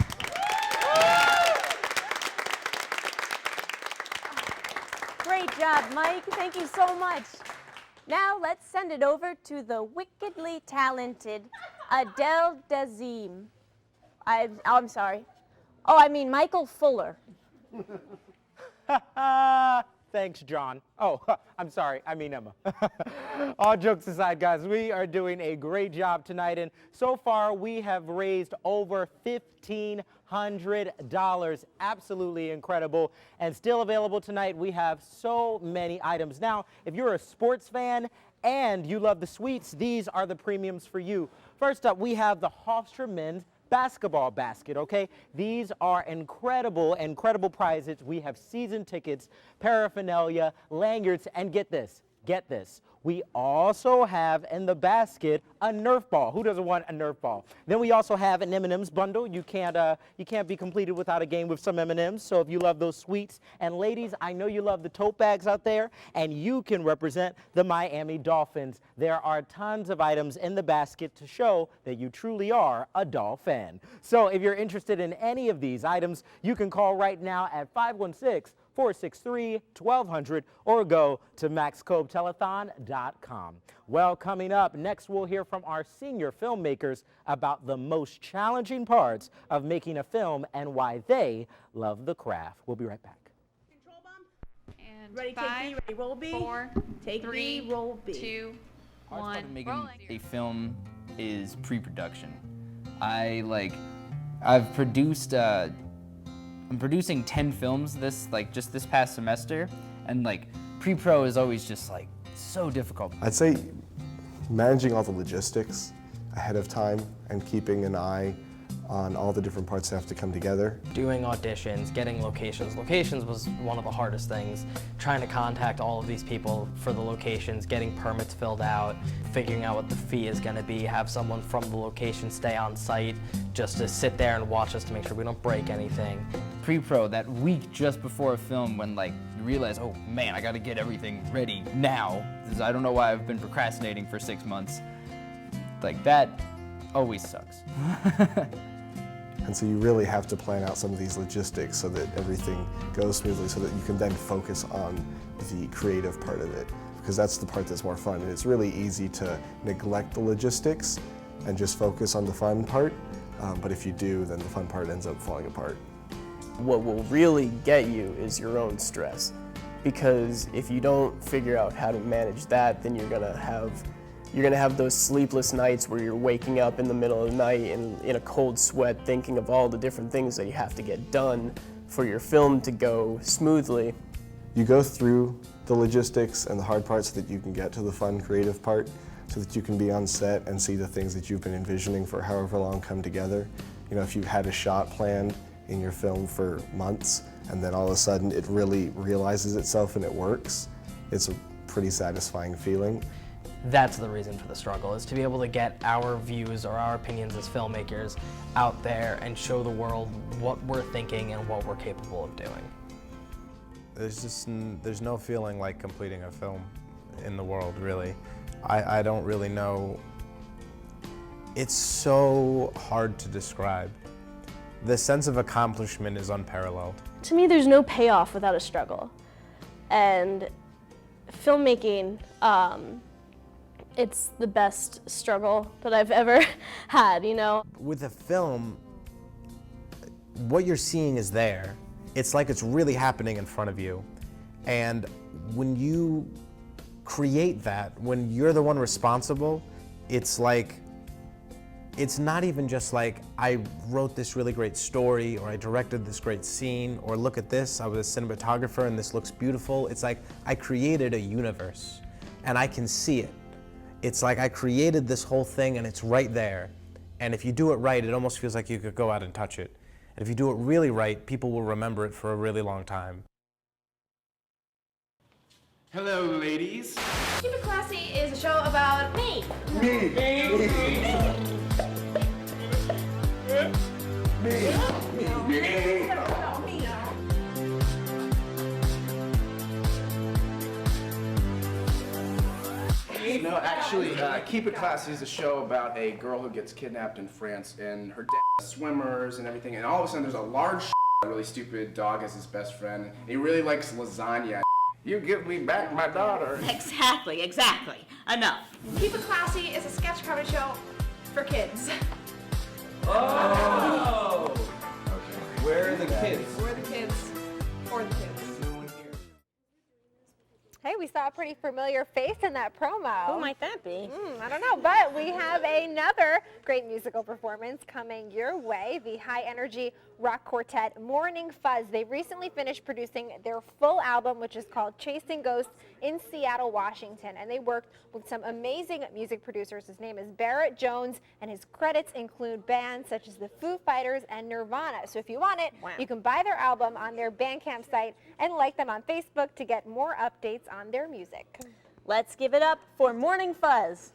Great job, Mike. Thank you so much. Now let's send it over to the wickedly talented Adele Dazeem. I'm sorry. Oh, I mean Michael Fuller. Thanks, John. Oh, I'm sorry. I mean Emma. All jokes aside, guys, we are doing a great job tonight, and so far we have raised over $1,500. Absolutely incredible. And still available tonight, we have so many items. Now, if you're a sports fan and you love the sweets, these are the premiums for you. First up, we have the Hofstra men's basketball basket, okay? These are incredible, incredible prizes. We have season tickets, paraphernalia, lanyards, and get this, we also have in the basket a Nerf ball. Who doesn't want a Nerf ball? Then we also have an M&M's bundle. You can't be completed without a game with some M&M's. So if you love those sweets, and ladies, I know you love the tote bags out there, and you can represent the Miami Dolphins. There are tons of items in the basket to show that you truly are a Dolphin. So if you're interested in any of these items, you can call right now at 516 463-1200 or go to maxkolbtelethon.com. Well, coming up, next we'll hear from our senior filmmakers about the most challenging parts of making a film and why they love the craft. We'll be right back. And Ready, take B, ready, roll B. 4, Take 3, B, roll B. 2, Part 1. of making a film is pre-production. I'm producing 10 films just this past semester, and pre-pro is always just so difficult. I'd say managing all the logistics ahead of time and keeping an eye on all the different parts that have to come together. Doing auditions, getting locations. Locations was one of the hardest things. Trying to contact all of these people for the locations, getting permits filled out, figuring out what the fee is going to be, have someone from the location stay on site just to sit there and watch us to make sure we don't break anything. Pre-pro, that week just before a film when you realize, oh man, I gotta get everything ready now. I don't know why I've been procrastinating for 6 months. That always sucks. And so you really have to plan out some of these logistics so that everything goes smoothly so that you can then focus on the creative part of it, because that's the part that's more fun. And it's really easy to neglect the logistics and just focus on the fun part, but if you do, then the fun part ends up falling apart. What will really get you is your own stress, because if you don't figure out how to manage that, then you're gonna have those sleepless nights where you're waking up in the middle of the night and in a cold sweat thinking of all the different things that you have to get done for your film to go smoothly. You go through the logistics and the hard parts so that you can get to the fun, creative part, so that you can be on set and see the things that you've been envisioning for however long come together. You know, if you've had a shot planned in your film for months and then all of a sudden it really realizes itself and it works, it's a pretty satisfying feeling. That's the reason for the struggle, is to be able to get our views or our opinions as filmmakers out there and show the world what we're thinking and what we're capable of doing. There's no feeling like completing a film in the world, really. I don't really know. It's so hard to describe. The sense of accomplishment is unparalleled. To me, there's no payoff without a struggle. And filmmaking, it's the best struggle that I've ever had, you know? With a film, what you're seeing is there. It's like it's really happening in front of you. And when you create that, when you're the one responsible, it's not even just I wrote this really great story or I directed this great scene or look at this, I was a cinematographer and this looks beautiful. It's I created a universe and I can see it. It's I created this whole thing and it's right there. And if you do it right, it almost feels like you could go out and touch it. And if you do it really right, people will remember it for a really long time. Hello, ladies. Keep It Classy is a show about me. No, actually, Keep It Classy is a show about a girl who gets kidnapped in France, and her dad swimmers and everything, and all of a sudden there's a large really stupid dog as his best friend, and he really likes lasagna. You give me back my daughter. Exactly. Enough. Keep It Classy is a sketch comedy show for kids. Oh! Okay. Where are the kids? We're the kids for the kids. Hey, we saw a pretty familiar face in that promo. Who might that be? I don't know, but we have another great musical performance coming your way. The high-energy rock quartet Morning Fuzz. They recently finished producing their full album, which is called Chasing Ghosts, in Seattle, Washington. And they worked with some amazing music producers. His name is Barrett Jones, and his credits include bands such as the Foo Fighters and Nirvana. So if you want it, you can buy their album on their Bandcamp site and like them on Facebook to get more updates on their music. Let's give it up for Morning Fuzz.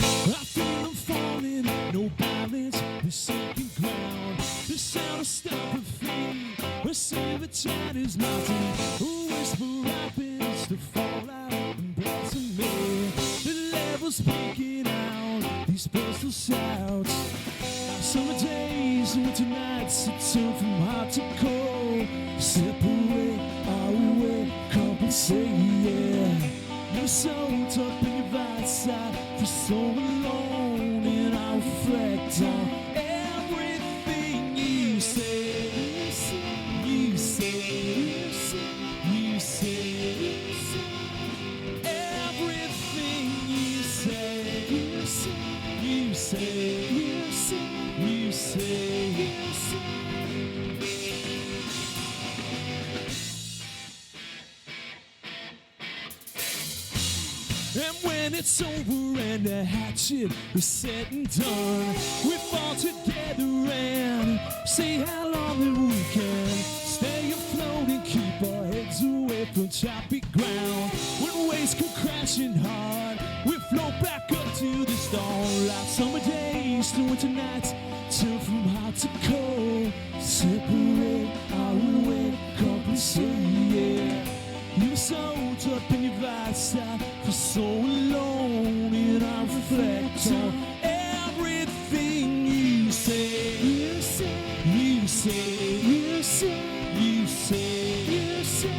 I feel I'm falling, no balance, the sinking ground. The sound of stopping feet, a sabotage is mounting. A whisper happens to fall out and blossom me. The levels speaking out, these postal shouts. Summer days days, winter nights, it turned from hot to cold. Separate our way, compensate, yeah. You're so up in your right side, for so alone, and I reflect on everything you say. You say, you say, everything you say. You say, you say, you say, you say. And when it's over and the hatchet is said and done, we fall together and see how long that we can stay afloat and keep our heads away from choppy ground. When waves come crashing hard, we float back up to the stone. Like summer days to winter nights, turn from hot to cold. Separate our way, compensate, yeah. You're so up in your right side, for so alone, and I reflect on everything you say. You say, you say, you say, you say, you say,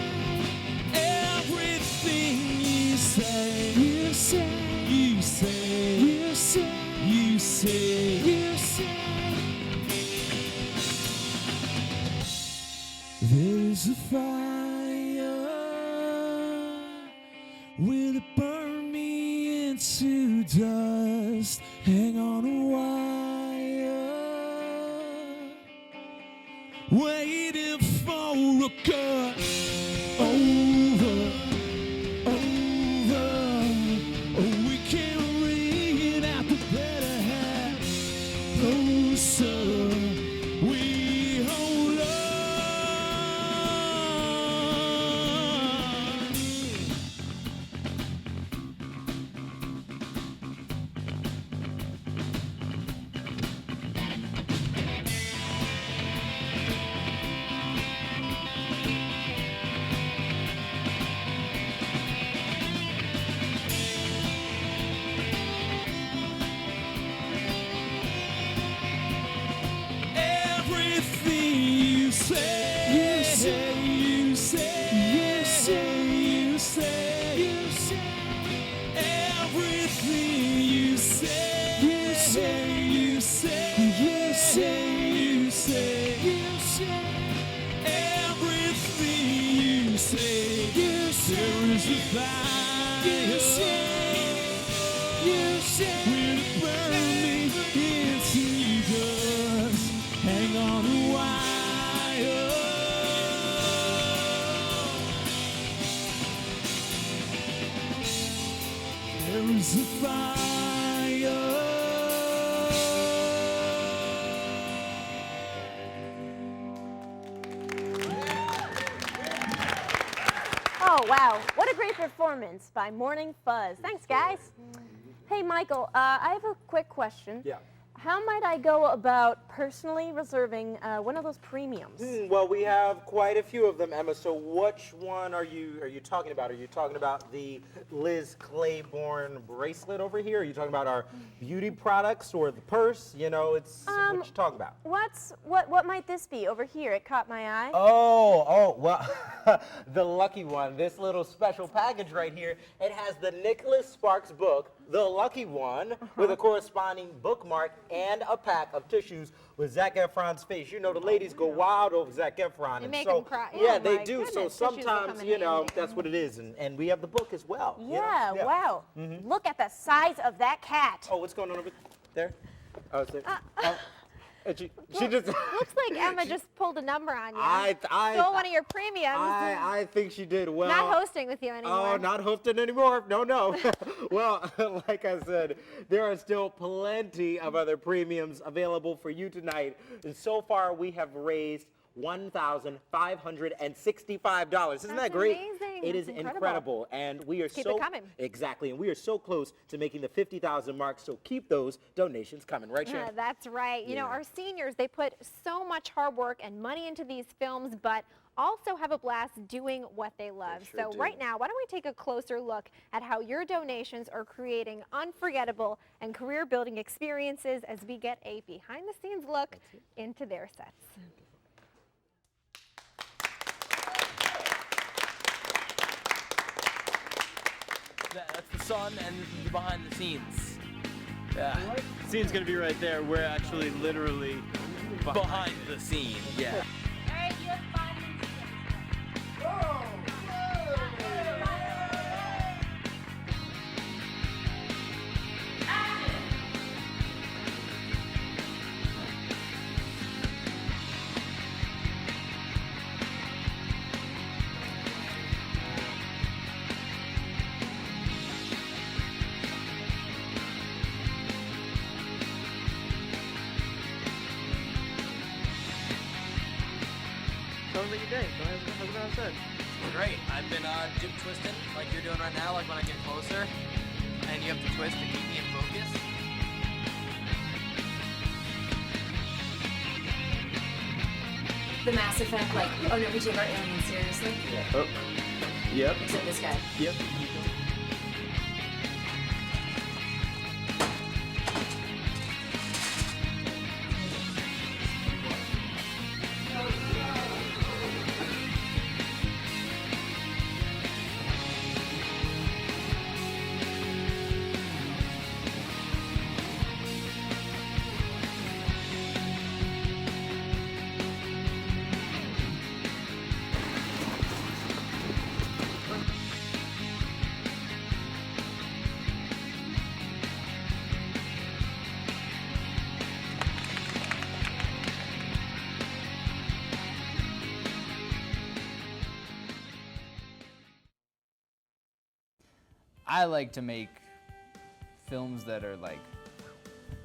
everything you say. You say, you say, you say, you say, you say. There's a fire. Will it burn me into dust? Hang on a wire, waiting for a cut. Over, oh, we can read out the better half. Closer, we hold on. Oh, wow. What a great performance by Morning Fuzz. Thanks, guys. Hey, Michael, I have a quick question. Yeah. How might I go about personally reserving one of those premiums? Well, we have quite a few of them, Emma. So which one are you talking about? Are you talking about the Liz Claiborne bracelet over here? Are you talking about our beauty products or the purse? You know, it's what you talking about. What might this be over here? It caught my eye. Oh, well, the lucky one. This little special package right here. It has the Nicholas Sparks book, The Lucky One, with a corresponding bookmark and a pack of tissues with Zac Efron's face. You know, the ladies go wild over Zac Efron. They and make so, him cry. Yeah, Oh they my do. goodness, So tissues sometimes, become you know, handy. that's what it is. And we have the book as well. you know? Yeah, wow. Look at the size of that cat. Oh, what's going on over there? Oh, is it? She Well, just. looks like Emma just pulled a number on you. I Stole one of your premiums. I think she did well. Not hosting with you anymore. Oh, not hosting anymore. No. Well, like I said, there are still plenty of other premiums available for you tonight. And so far, we have raised $1,565. Isn't that great? Amazing. It is That's incredible. incredible, and we are Keep it coming. Exactly, and we are so close to making the 50,000 mark. So keep those donations coming, right, Sharon? That's right. You know, our seniors, they put so much hard work and money into these films, but also have a blast doing what they love. So right now, why don't we take a closer look at how your donations are creating unforgettable and career-building experiences as we get a behind-the-scenes look into their sets. That's the sun, and this is the behind the scenes. Yeah. Scene's gonna be right there. We're actually literally Behind the scene, yeah. Tell them what you think. How's it been outside? Great. I've been jib twisting like you're doing right now, like when I get closer. And you have to twist to keep me in focus. The Mass Effect, like, oh no, we take our aliens seriously. Yeah. Oh. Yep. Except this guy. Yep. I like to make films that are like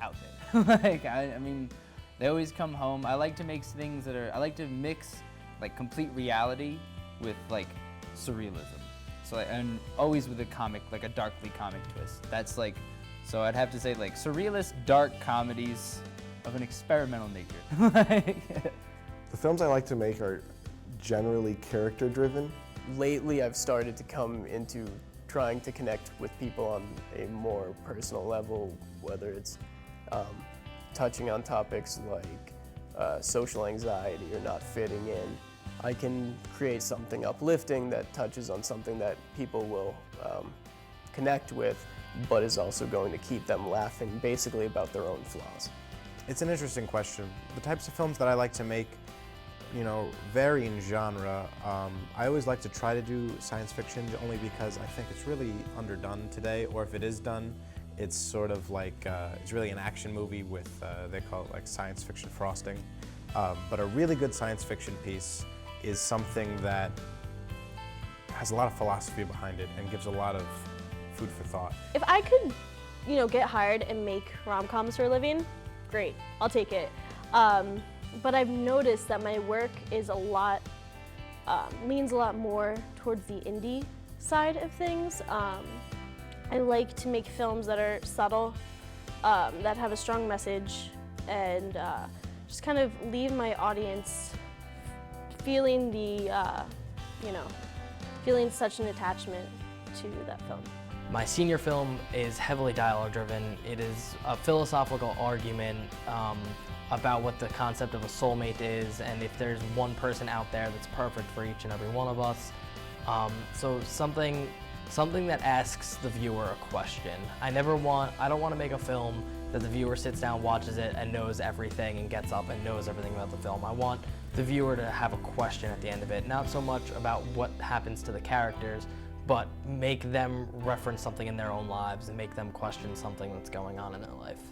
out there. Like I mean, they always come home. I like to make things that are. I like to mix like complete reality with like surrealism. So and always with a comic, like a darkly comic twist. That's like, so I'd have to say like surrealist dark comedies of an experimental nature. The films I like to make are generally character-driven. Lately, I've started to come into trying to connect with people on a more personal level, whether it's touching on topics like social anxiety or not fitting in. I can create something uplifting that touches on something that people will connect with, but is also going to keep them laughing basically about their own flaws. It's an interesting question. The types of films that I like to make, you know, vary in genre. I always like to try to do science fiction only because I think it's really underdone today, or if it is done, it's sort of like, it's really an action movie with, they call it like science fiction frosting. But a really good science fiction piece is something that has a lot of philosophy behind it and gives a lot of food for thought. If I could, you know, get hired and make rom-coms for a living, great, I'll take it. But I've noticed that my work is a lot, leans a lot more towards the indie side of things. I like to make films that are subtle, that have a strong message, and just kind of leave my audience feeling the, you know, feeling such an attachment to that film. My senior film is heavily dialogue-driven. It is a philosophical argument about what the concept of a soulmate is, and if there's one person out there that's perfect for each and every one of us. So something that asks the viewer a question. I don't want to make a film that the viewer sits down, watches it, and knows everything and gets up and knows everything about the film. I want the viewer to have a question at the end of it, not so much about what happens to the characters, but make them reference something in their own lives and make them question something that's going on in their life.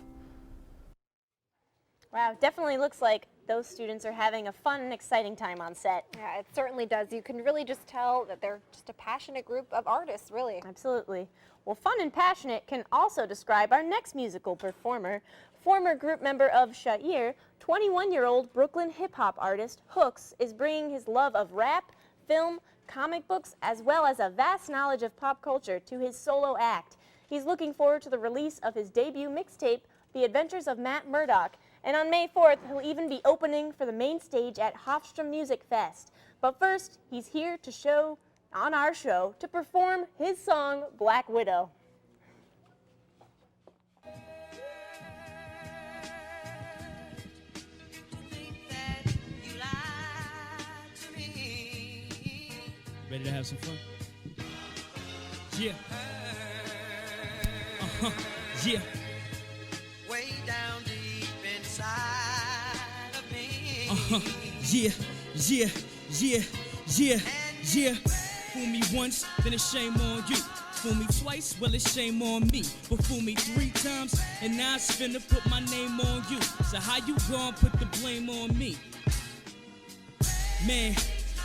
Wow, definitely looks like those students are having a fun and exciting time on set. Yeah, it certainly does. You can really just tell that they're just a passionate group of artists, really. Absolutely. Well, fun and passionate can also describe our next musical performer. Former group member of Sha'ir, 21-year-old Brooklyn hip-hop artist Hooks is bringing his love of rap, film, comic books, as well as a vast knowledge of pop culture to his solo act. He's looking forward to the release of his debut mixtape, The Adventures of Matt Murdock, and on May 4th, he'll even be opening for the main stage at Hofstra Music Fest. But first, he's here to on our show to perform his song, Black Widow. Ready to have some fun? Yeah. Yeah. Way down deep inside of me. Yeah, yeah, yeah, yeah, yeah. Fool me once, then it's shame on you. Fool me twice, well it's shame on me. But fool me 3 times, and now it's finna put my name on you. So how you gon' put the blame on me? Man,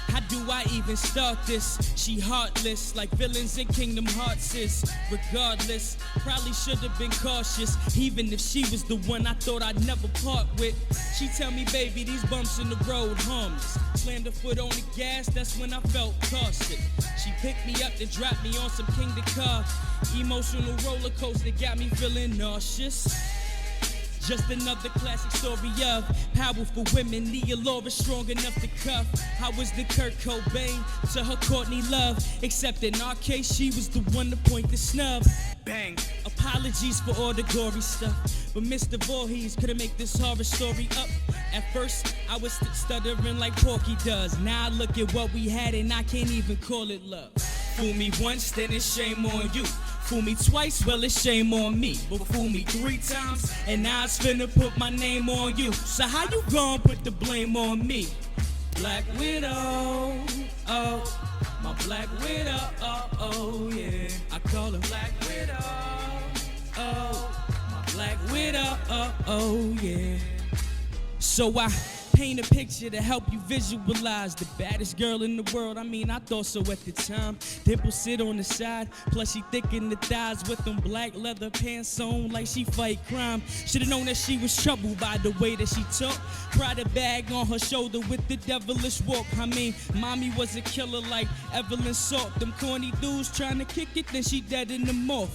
how do I even start this? She heartless, like villains in Kingdom Hearts is. Regardless, probably should have been cautious, even if she was the one I thought I'd never part with. She tell me, baby, these bumps in the road harmless. Slammed her foot on the gas, that's when I felt caustic. She picked me up and dropped me on some Kingdom car. Emotional roller coaster got me feeling nauseous. Just another classic story of powerful women. Nia Laura strong enough to cuff. I was the Kurt Cobain to her Courtney Love. Except in our case, she was the one to point the snub. Bang. Apologies for all the gory stuff, but Mr. Voorhees couldn't make this horror story up. At first, I was stuttering like Porky does. Now I look at what we had and I can't even call it love. Fool me once, then it's shame on you. Fool me twice, well it's shame on me. But fool me 3 times, and now it's finna put my name on you. So how you gon' put the blame on me? Black Widow, oh, my Black Widow, oh yeah. I call her Black Widow, oh, my Black Widow, oh yeah. So I paint a picture to help you visualize the baddest girl in the world. I mean, I thought so at the time. Dimples sit on the side, plus she thick in the thighs with them black leather pants on like she fight crime. Should've known that she was trouble by the way that she took. Prada bag on her shoulder with the devilish walk. I mean, mommy was a killer like Evelyn Salt. Them corny dudes trying to kick it, then she dead in the morph.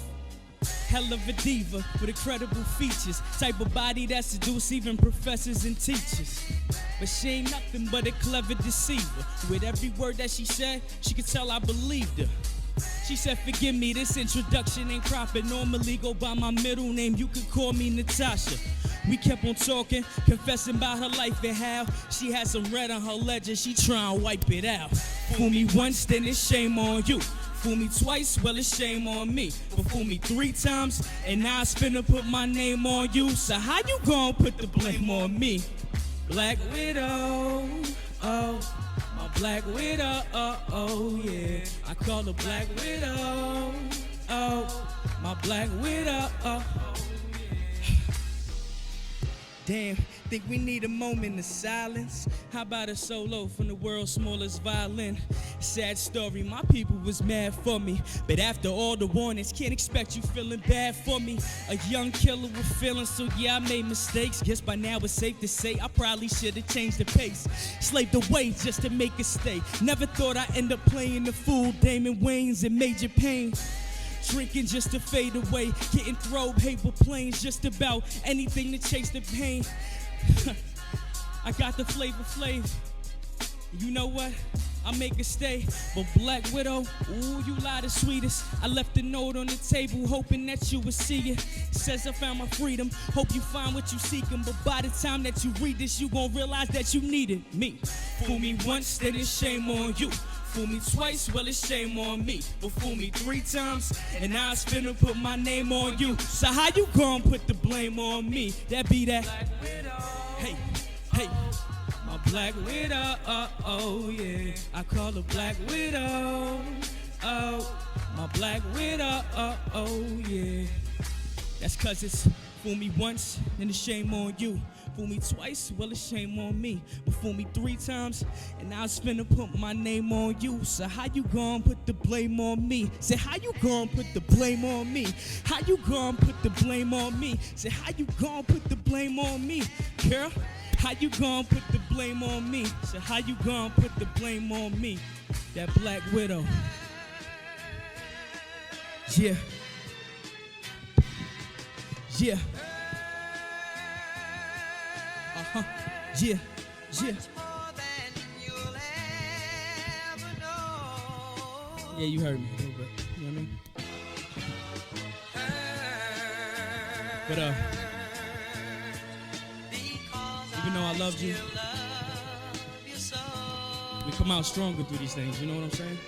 Hell of a diva with incredible features. Type of body that seduce even professors and teachers. But she ain't nothing but a clever deceiver. With every word that she said, she could tell I believed her. She said, forgive me, this introduction ain't proper. Normally go by my middle name, you could call me Natasha. We kept on talking, confessing about her life and how she had some red on her ledger, she try and wipe it out. Fool me once, then it's shame on you. Fool me twice, well it's shame on me. But fool me 3 times, and now it's finna put my name on you. So how you gon' put the blame on me? Black Widow, oh, my Black Widow, oh yeah. I call her Black Widow, oh, my Black Widow, oh. Damn, think we need a moment of silence. How about a solo from the world's smallest violin? Sad story, my people was mad for me, but after all the warnings, can't expect you feeling bad for me. A young killer with feelings, so yeah, I made mistakes. Guess by now it's safe to say I probably should've changed the pace. Slaved away just to make it stay. Never thought I'd end up playing the fool, Damon Wayans and Major Payne. Drinking just to fade away, getting thrown paper planes, just about anything to chase the pain. I got the flavor flav. You know what? I make it stay. But Black Widow, ooh, you lie the sweetest. I left a note on the table, hoping that you would see it. Says I found my freedom, hope you find what you seeking. But by the time that you read this, you gon' realize that you needed me. Fool me once, then it's shame on you. Fool me twice, well it's shame on me. But fool me 3 times, and now it's finna put my name on you. So how you gon' put the blame on me? That be that Black Widow. Hey, hey, my Black Widow, oh yeah. I call her Black Widow, oh, my Black Widow, oh yeah. That's cause it's fool me once, then it's shame on you. Fool me twice, well, it's shame on me. But fool me 3 times, and now it's finna put my name on you. So how you gon' put the blame on me? Say, how you gon' put the blame on me? How you gon' put the blame on me? Say, how you gon' put the blame on me? Girl, how you gon' put the blame on me? Say, how you gon' put the blame on me? That Black Widow. Yeah. Yeah. Uh-huh. Yeah. Yeah. Yeah, you heard me a little bit. You know what I mean? But even though I loved you, we come out stronger through these things, you know what I'm saying?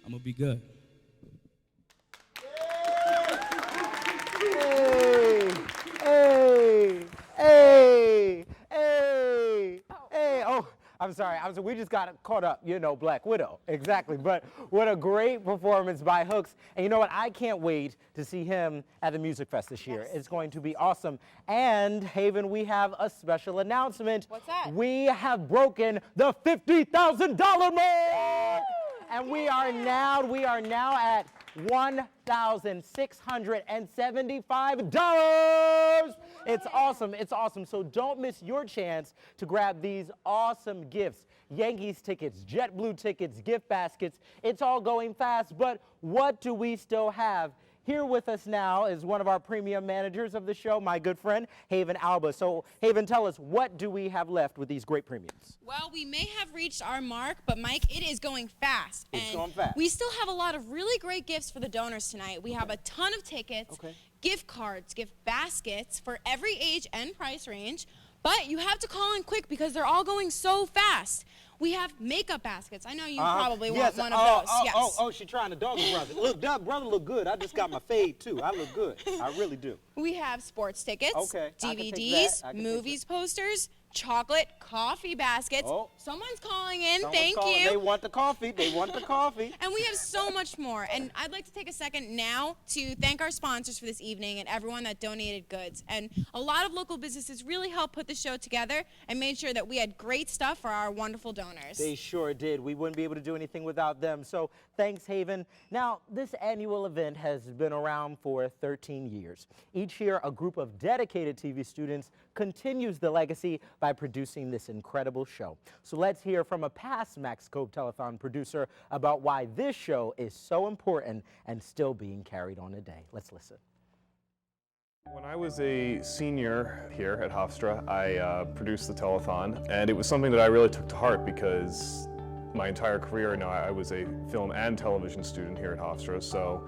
I'm gonna be good. Hey, hey, hey, hey, hey. Oh, I'm sorry. We just got caught up, you know, Black Widow. Exactly. But what a great performance by Hooks. And you know what? I can't wait to see him at the Music Fest this year. It's going to be awesome. And Haven, we have a special announcement. What's that? We have broken the $50,000 mark. And we are now at $1,675. It's awesome. It's awesome. So don't miss your chance to grab these awesome gifts. Yankees tickets, JetBlue tickets, gift baskets. It's all going fast, but what do we still have? Here with us now is one of our premium managers of the show, my good friend, Haven Alba. So, Haven, tell us, what do we have left with these great premiums? Well, we may have reached our mark, but Mike, it is going fast. It's going fast. We still have a lot of really great gifts for the donors tonight. We have a ton of tickets, gift cards, gift baskets for every age and price range, but you have to call in quick because they're all going so fast. We have makeup baskets. I know you probably want one of those. Oh, she's trying to dog brother. Look, that brother look good. I just got my fade too. I look good. I really do. We have sports tickets, DVDs, movies posters, chocolate coffee baskets. Someone's calling in. Thank you. They want the coffee. They want the coffee. And we have so much more. And I'd like to take a second now to thank our sponsors for this evening and everyone that donated goods. And a lot of local businesses really helped put the show together and made sure that we had great stuff for our wonderful donors. They sure did. We wouldn't be able to do anything without them. So thanks, Haven. Now, this annual event has been around for 13 years. Each year, a group of dedicated TV students continues the legacy by producing this incredible show. So let's hear from a past Max Kolb Telethon producer about why this show is so important and still being carried on today. Let's listen. When I was a senior here at Hofstra, I produced the telethon, and it was something that I really took to heart because my entire career now I was a film and television student here at Hofstra, so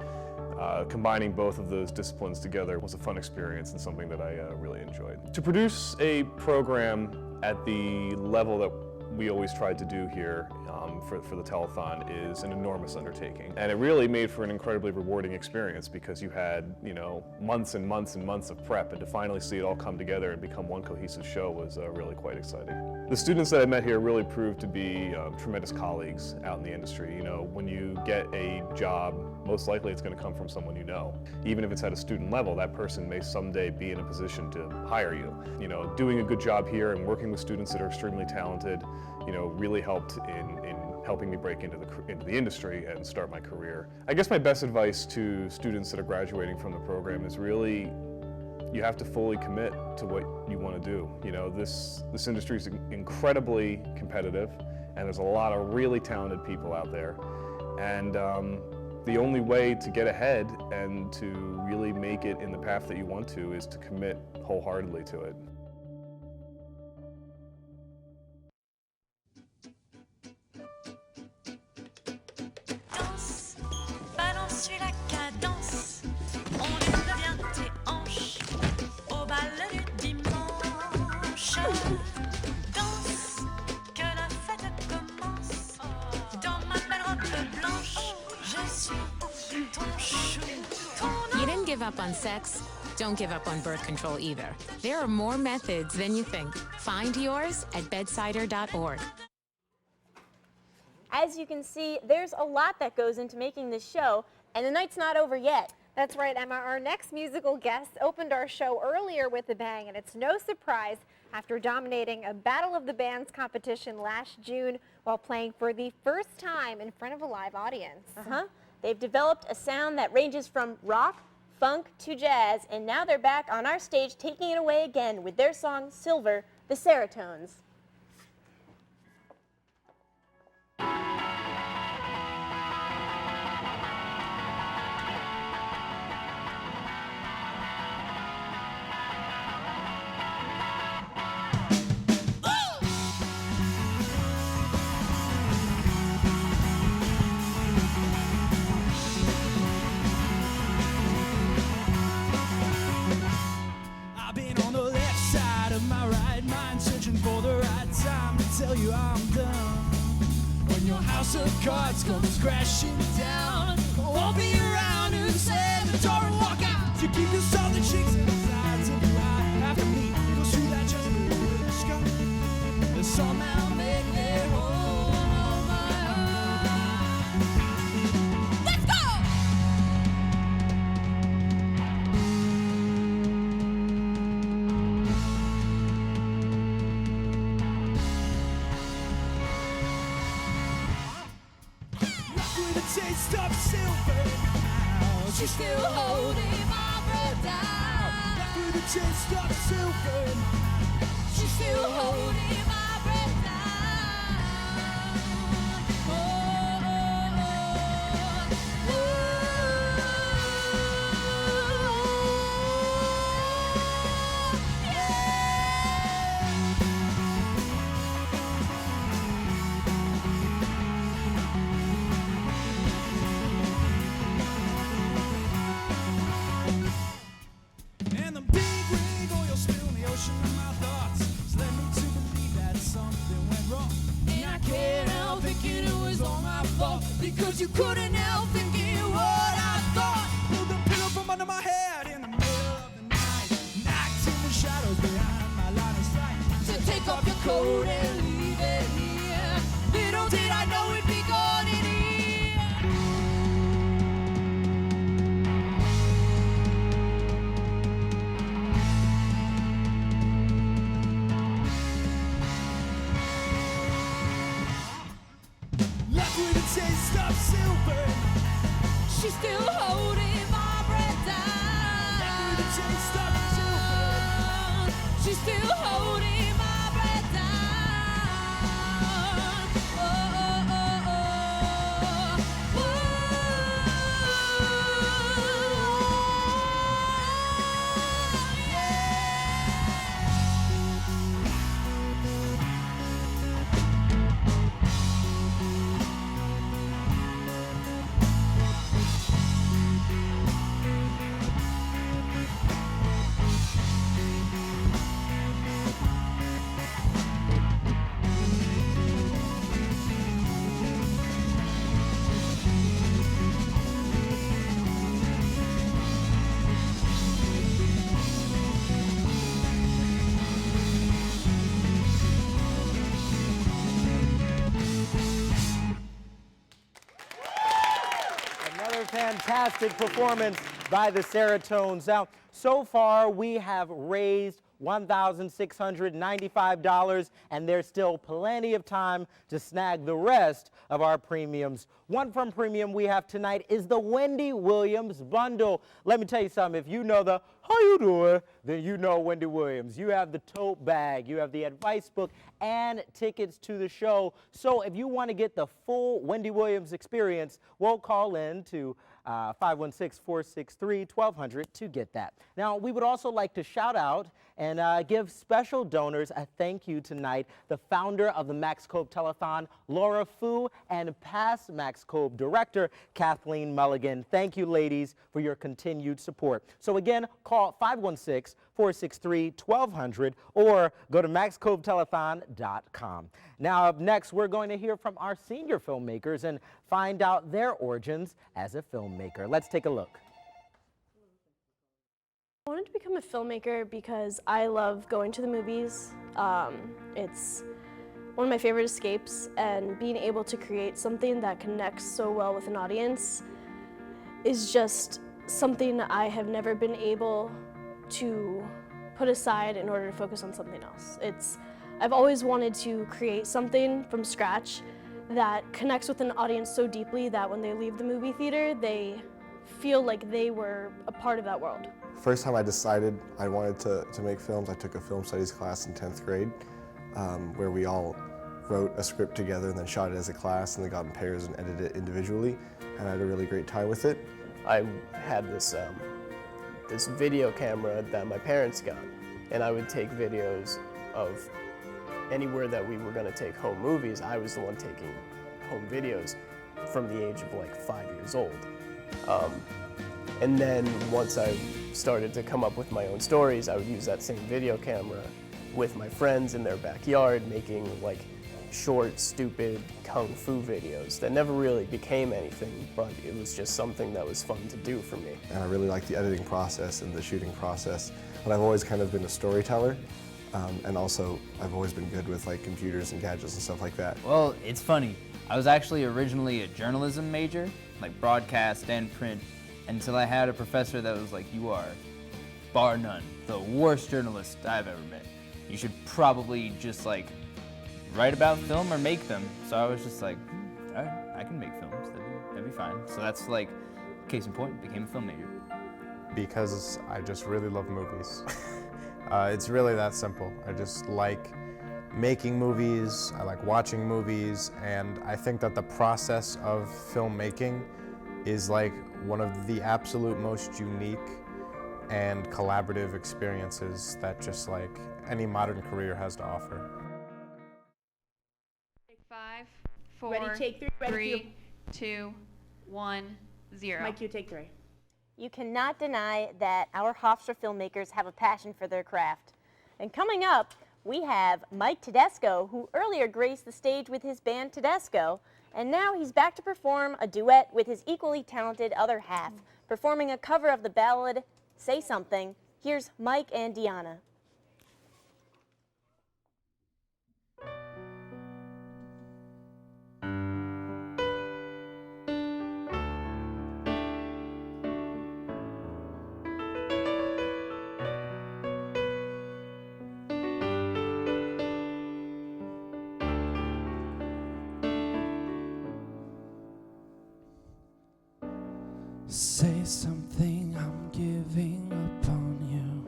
combining both of those disciplines together was a fun experience and something that I really enjoyed. To produce a program at the level that we always tried to do here for the telethon is an enormous undertaking. And it really made for an incredibly rewarding experience because you had, you know, months and months and months of prep, and to finally see it all come together and become one cohesive show was really quite exciting. The students that I met here really proved to be tremendous colleagues out in the industry. You know, when you get a job, most likely it's going to come from someone you know. Even if it's at a student level, that person may someday be in a position to hire you. You know, doing a good job here and working with students that are extremely talented, you know, really helped in helping me break into the industry and start my career. I guess my best advice to students that are graduating from the program is really, you have to fully commit to what you want to do. You know, this industry is incredibly competitive, and there's a lot of really talented people out there. And the only way to get ahead and to really make it in the path that you want to is to commit wholeheartedly to it. Suis la cadence, on lève bien tes hanches au bal du dimanche. Danse, que la fête commence. Dans ma belle robe blanche, je suis ton chou. You didn't give up on sex. Don't give up on birth control either. There are more methods than you think. Find yours at bedsider.org. As you can see, there's a lot that goes into making this show, and the night's not over yet. That's right, Emma. Our next musical guest opened our show earlier with a bang, and it's no surprise after dominating a Battle of the Bands competition last June while playing for the first time in front of a live audience. They've developed a sound that ranges from rock, funk to jazz, and now they're back on our stage taking it away again with their song Silver, the Serotones. I've been on the left side of my right mind, searching for the right time to tell you I'm done. When your house of cards comes crashing down, I'll be around to slam the door and walk out. To keep the southern cheeks and the sides of your eye. After me, go through that just in the sky. And somehow make it home on my own. Let's go! With a taste of silver now, she's still holding my breath down. With a taste of silver now, she's still holding my breath down. Oh, oh, oh, and the big rig oil spill in the ocean of my thoughts has led me to believe that something went wrong. And I can't help thinking it was all my fault, because you couldn't help thinking what I thought. Pulled the pillow from under my head in the middle of the night, knocked in the shadows behind my line of sight. So take off your coat and leave it here. Little did I know it'd be gone in here. Left with a taste of silver, she's still holding my breath down. Left with a taste of silver, she's still holding my breath down. Oh, oh, oh, oh, Another fantastic performance by the Serotones. Now, so far we have raised $1,695, and there's still plenty of time to snag the rest of our premiums. One from premium we have tonight is the Wendy Williams bundle. Let me tell you something, if you know the how you doing, then you know Wendy Williams. You have the tote bag, you have the advice book, and tickets to the show. So if you want to get the full Wendy Williams experience, we'll call in to 516-463-1200 to get that. Now, we would also like to shout out and give special donors a thank you tonight. The founder of the Max Kolb Telethon, Laura Fu, and past Max Kolb director, Kathleen Mulligan. Thank you, ladies, for your continued support. So again, call 516-463-1200 or go to maxkolbtelethon.com. Now, up next, we're going to hear from our senior filmmakers and find out their origins as a filmmaker. Let's take a look. I wanted to become a filmmaker because I love going to the movies. It's one of my favorite escapes, and being able to create something that connects so well with an audience is just something I have never been able to put aside in order to focus on something else. I've always wanted to create something from scratch that connects with an audience so deeply that when they leave the movie theater, they feel like they were a part of that world. First time I decided I wanted to make films, I took a film studies class in 10th grade where we all wrote a script together and then shot it as a class, and then got in pairs and edited it individually, and I had a really great time with it. I had this video camera that my parents got, and I would take videos of anywhere that we were going to take home movies. I was the one taking home videos from the age of like 5 years old. And then once I started to come up with my own stories, I would use that same video camera with my friends in their backyard, making like short, stupid kung fu videos that never really became anything, but it was just something that was fun to do for me. And I really like the editing process and the shooting process, but I've always kind of been a storyteller. And also, I've always been good with like computers and gadgets and stuff like that. Well, it's funny. I was actually originally a journalism major, like broadcast and print, until I had a professor that was like, "You are, bar none, the worst journalist I've ever met. You should probably just like write about film or make them." So I was just like, all right, I can make films, that'd be fine. So that's like, case in point, became a film major. Because I just really love movies. It's really that simple. I just like making movies, I like watching movies, and I think that the process of filmmaking is like one of the absolute most unique and collaborative experiences that just like any modern career has to offer. Take 5, 4, Ready, take 3, ready, 3, 2, 1, 0. Mike, you take 3. You cannot deny that our Hofstra filmmakers have a passion for their craft. And coming up, we have Mike Tedesco, who earlier graced the stage with his band Tedesco, and now he's back to perform a duet with his equally talented other half, performing a cover of the ballad Say Something. Here's Mike and Deanna. Say something, I'm giving up on you.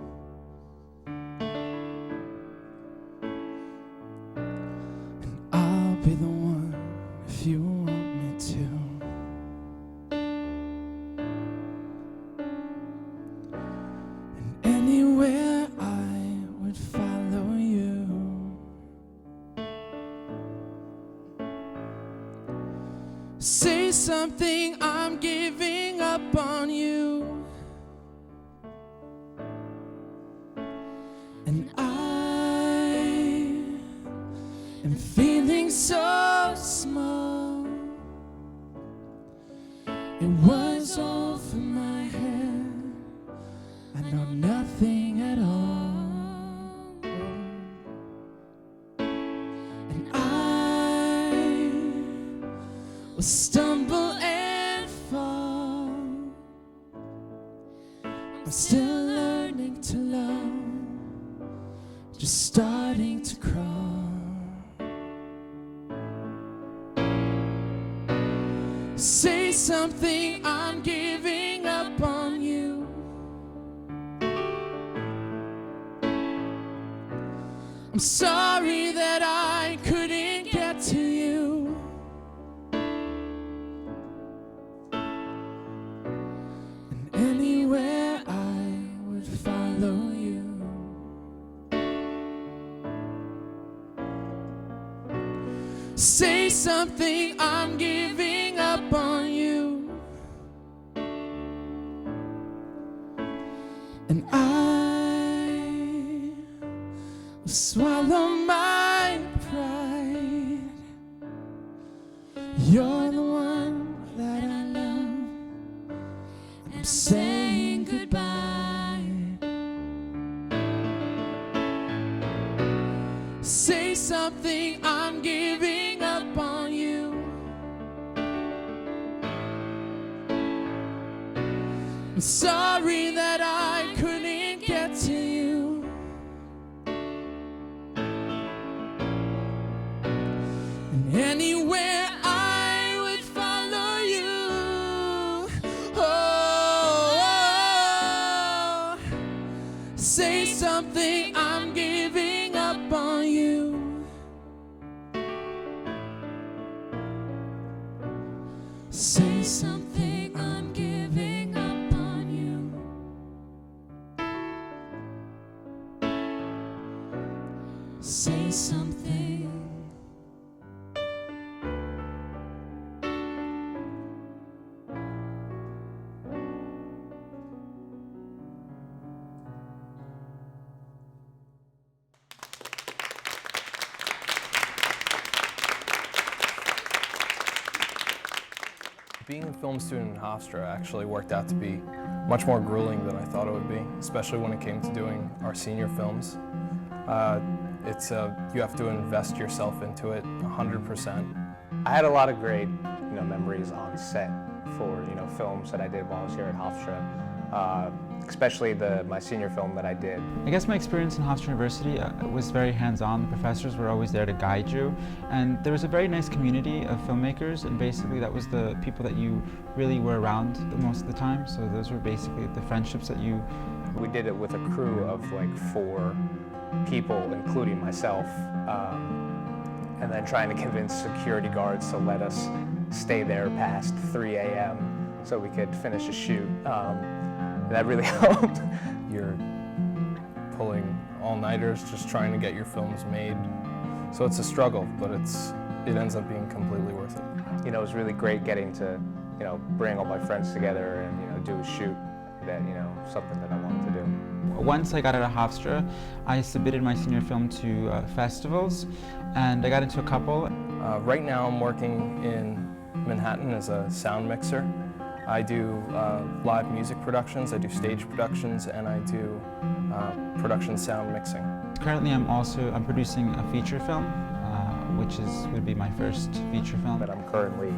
And I'll be the one if you want me to. And anywhere I would follow you. Say something, I'm giving up on you. And I am feeling so small. It was all for my head. I know nothing at all. And I will stumble and fall. I'm still learning to love, just starting to crawl. Say something, I'm giving up on you. I'm sorry that I couldn't get to you. And anywhere I would follow you. Say something, I'm giving up on you. And I will swallow my pride. You're the one that I love. I'm saying goodbye. Say something, I'm giving up on you. I'm sorry that I couldn't get to you. And anywhere I would follow you. Oh, say something, I'm giving up on you. Say something, I'm giving up on you. Say something. Being a film student in Hofstra actually worked out to be much more grueling than I thought it would be, especially when it came to doing our senior films. You have to invest yourself into it 100%. I had a lot of great, memories on set for, films that I did while I was here at Hofstra, especially my senior film that I did. I guess my experience in Hofstra University was very hands-on. The professors were always there to guide you, and there was a very nice community of filmmakers, and basically that was the people that you really were around most of the time, so those were basically the friendships that you... We did it with a crew of like 4 people, including myself, and then trying to convince security guards to let us stay there past 3 a.m. so we could finish a shoot. That really helped. You're pulling all-nighters just trying to get your films made. So it's a struggle, but it ends up being completely worth it. It was really great getting to, bring all my friends together and, do a shoot that, something that I wanted to do. Once I got out of Hofstra, I submitted my senior film to festivals, and I got into a couple. Right now I'm working in Manhattan as a sound mixer. I do live music productions, I do stage productions, and I do production sound mixing. Currently I'm producing a feature film, which would be my first feature film. But I'm currently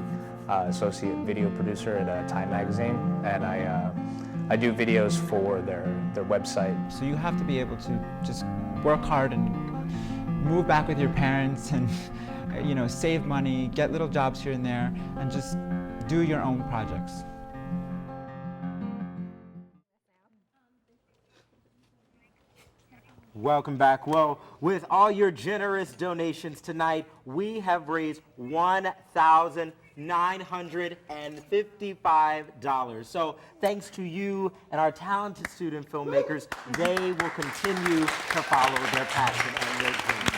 associate video producer at Time Magazine, and I do videos for their website. So you have to be able to just work hard and move back with your parents and save money, get little jobs here and there, and just do your own projects. Welcome back. Well, with all your generous donations tonight, we have raised $1,955. So thanks to you and our talented student filmmakers, they will continue to follow their passion and their dreams.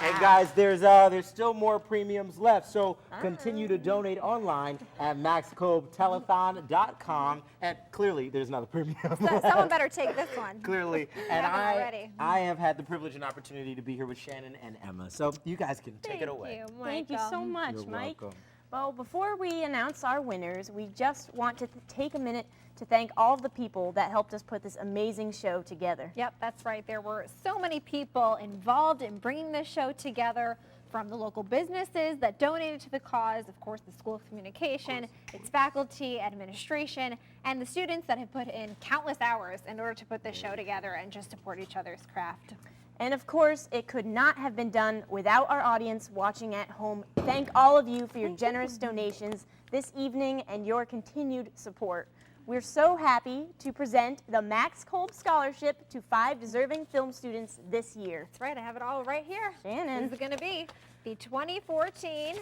And guys, there's still more premiums left, so continue to donate online at maxkolbtelethon.com. And clearly, there's another premium. Someone better take this one. Clearly, and I have had the privilege and opportunity to be here with Shannon and Emma, so you guys can take it away. Thank you so much, You're Mike. welcome. Well, before we announce our winners, we just want to take a minute to thank all of the people that helped us put this amazing show together. Yep, that's right. There were so many people involved in bringing this show together, from the local businesses that donated to the cause, of course, the School of Communication, its faculty, administration, and the students that have put in countless hours in order to put this show together and just support each other's craft. And of course, it could not have been done without our audience watching at home. Thank all of you for your generous donations this evening and your continued support. We're so happy to present the Max Kolb Scholarship to 5 deserving film students this year. That's right, I have it all right here. Shannon. This is going to be the 2014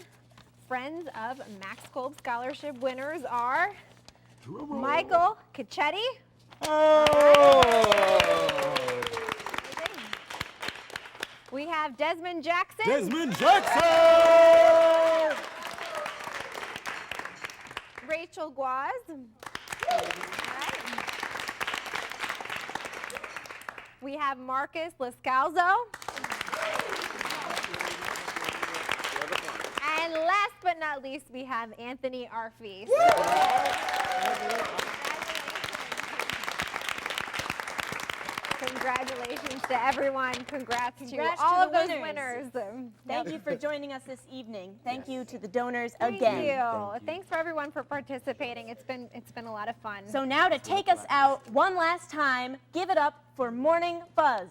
Friends of Max Kolb Scholarship winners are Michael Cacchetti. We have Desmond Jackson. Desmond Jackson! Rachel Guaz. We have Marcus Lascalzo. And last but not least, we have Anthony Arfis. Congratulations to everyone. Congrats Congrats to all to of the those winners. winners. Thank you for joining us this evening. Thank you to the donors Thank again. you. Thanks for everyone for participating. It's been a lot of fun. So now to take us out one last time, give it up for Morning Fuzz.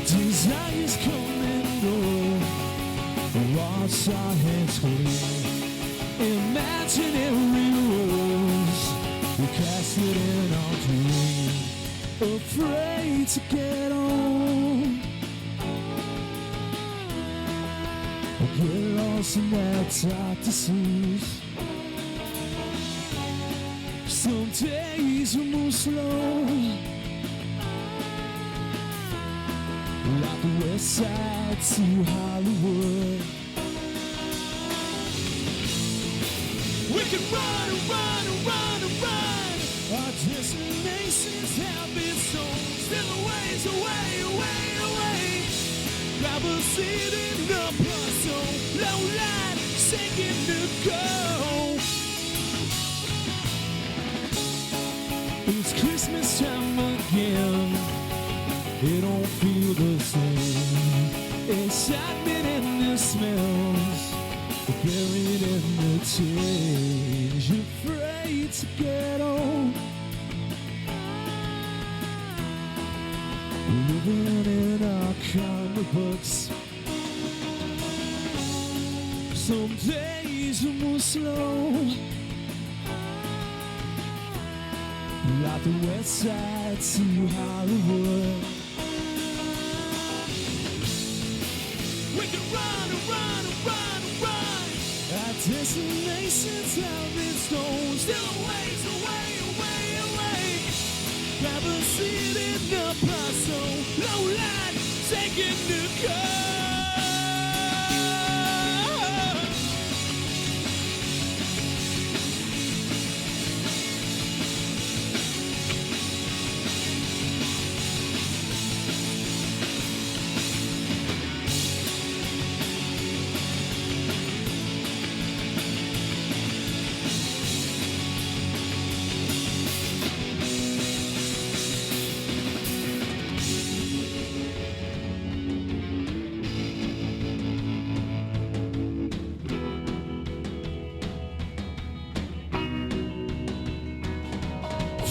Desires come and go, wash our hands clean. Imaginary worlds, we cast it in our dream. Afraid to get on, get lost in that dark disease. Some days we move slow, like the west side to Hollywood. We can run and run and run and run. Our destinations have been sold. Still a ways away, away, away. Grab a seat in the puzzle. Low light, sinking to go. It's Christmas time again. It don't feel the same. Excitement in the smells, buried in the change. Afraid to get old, living in our comic books. Some days we move slow, like the west side to Hollywood. We can run and run and run and run. Our destinations have been stolen. Still a ways away, away, away. Grab a seat in the puzzle. Low light, taking the car.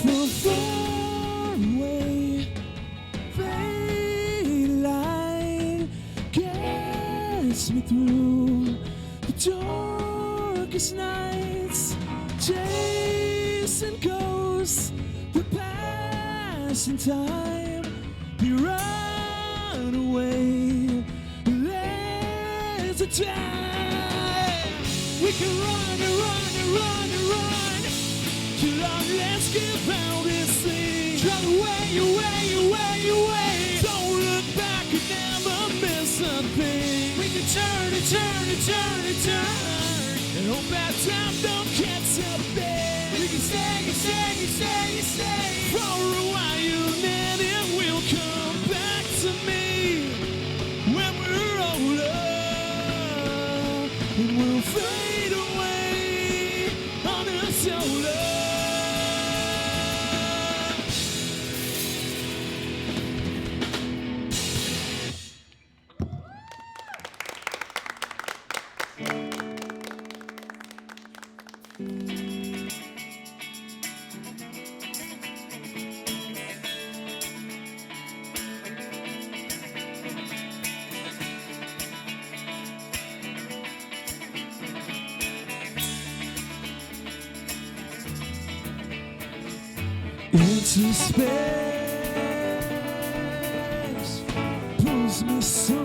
From far away, fade light gets me through the darkest nights, chasing ghosts, the passing time. You run away, there's a time. We can run and run and run and run. Let's give out this thing. Drive away, away, away, away. Don't look back and never miss a thing. We can turn and turn and turn and turn, and hope that time don't catch up there. We can stay and stay and stay and stay for a while, then it will come back to me when we're older, and we'll fade away on a solar. Into space pulls me so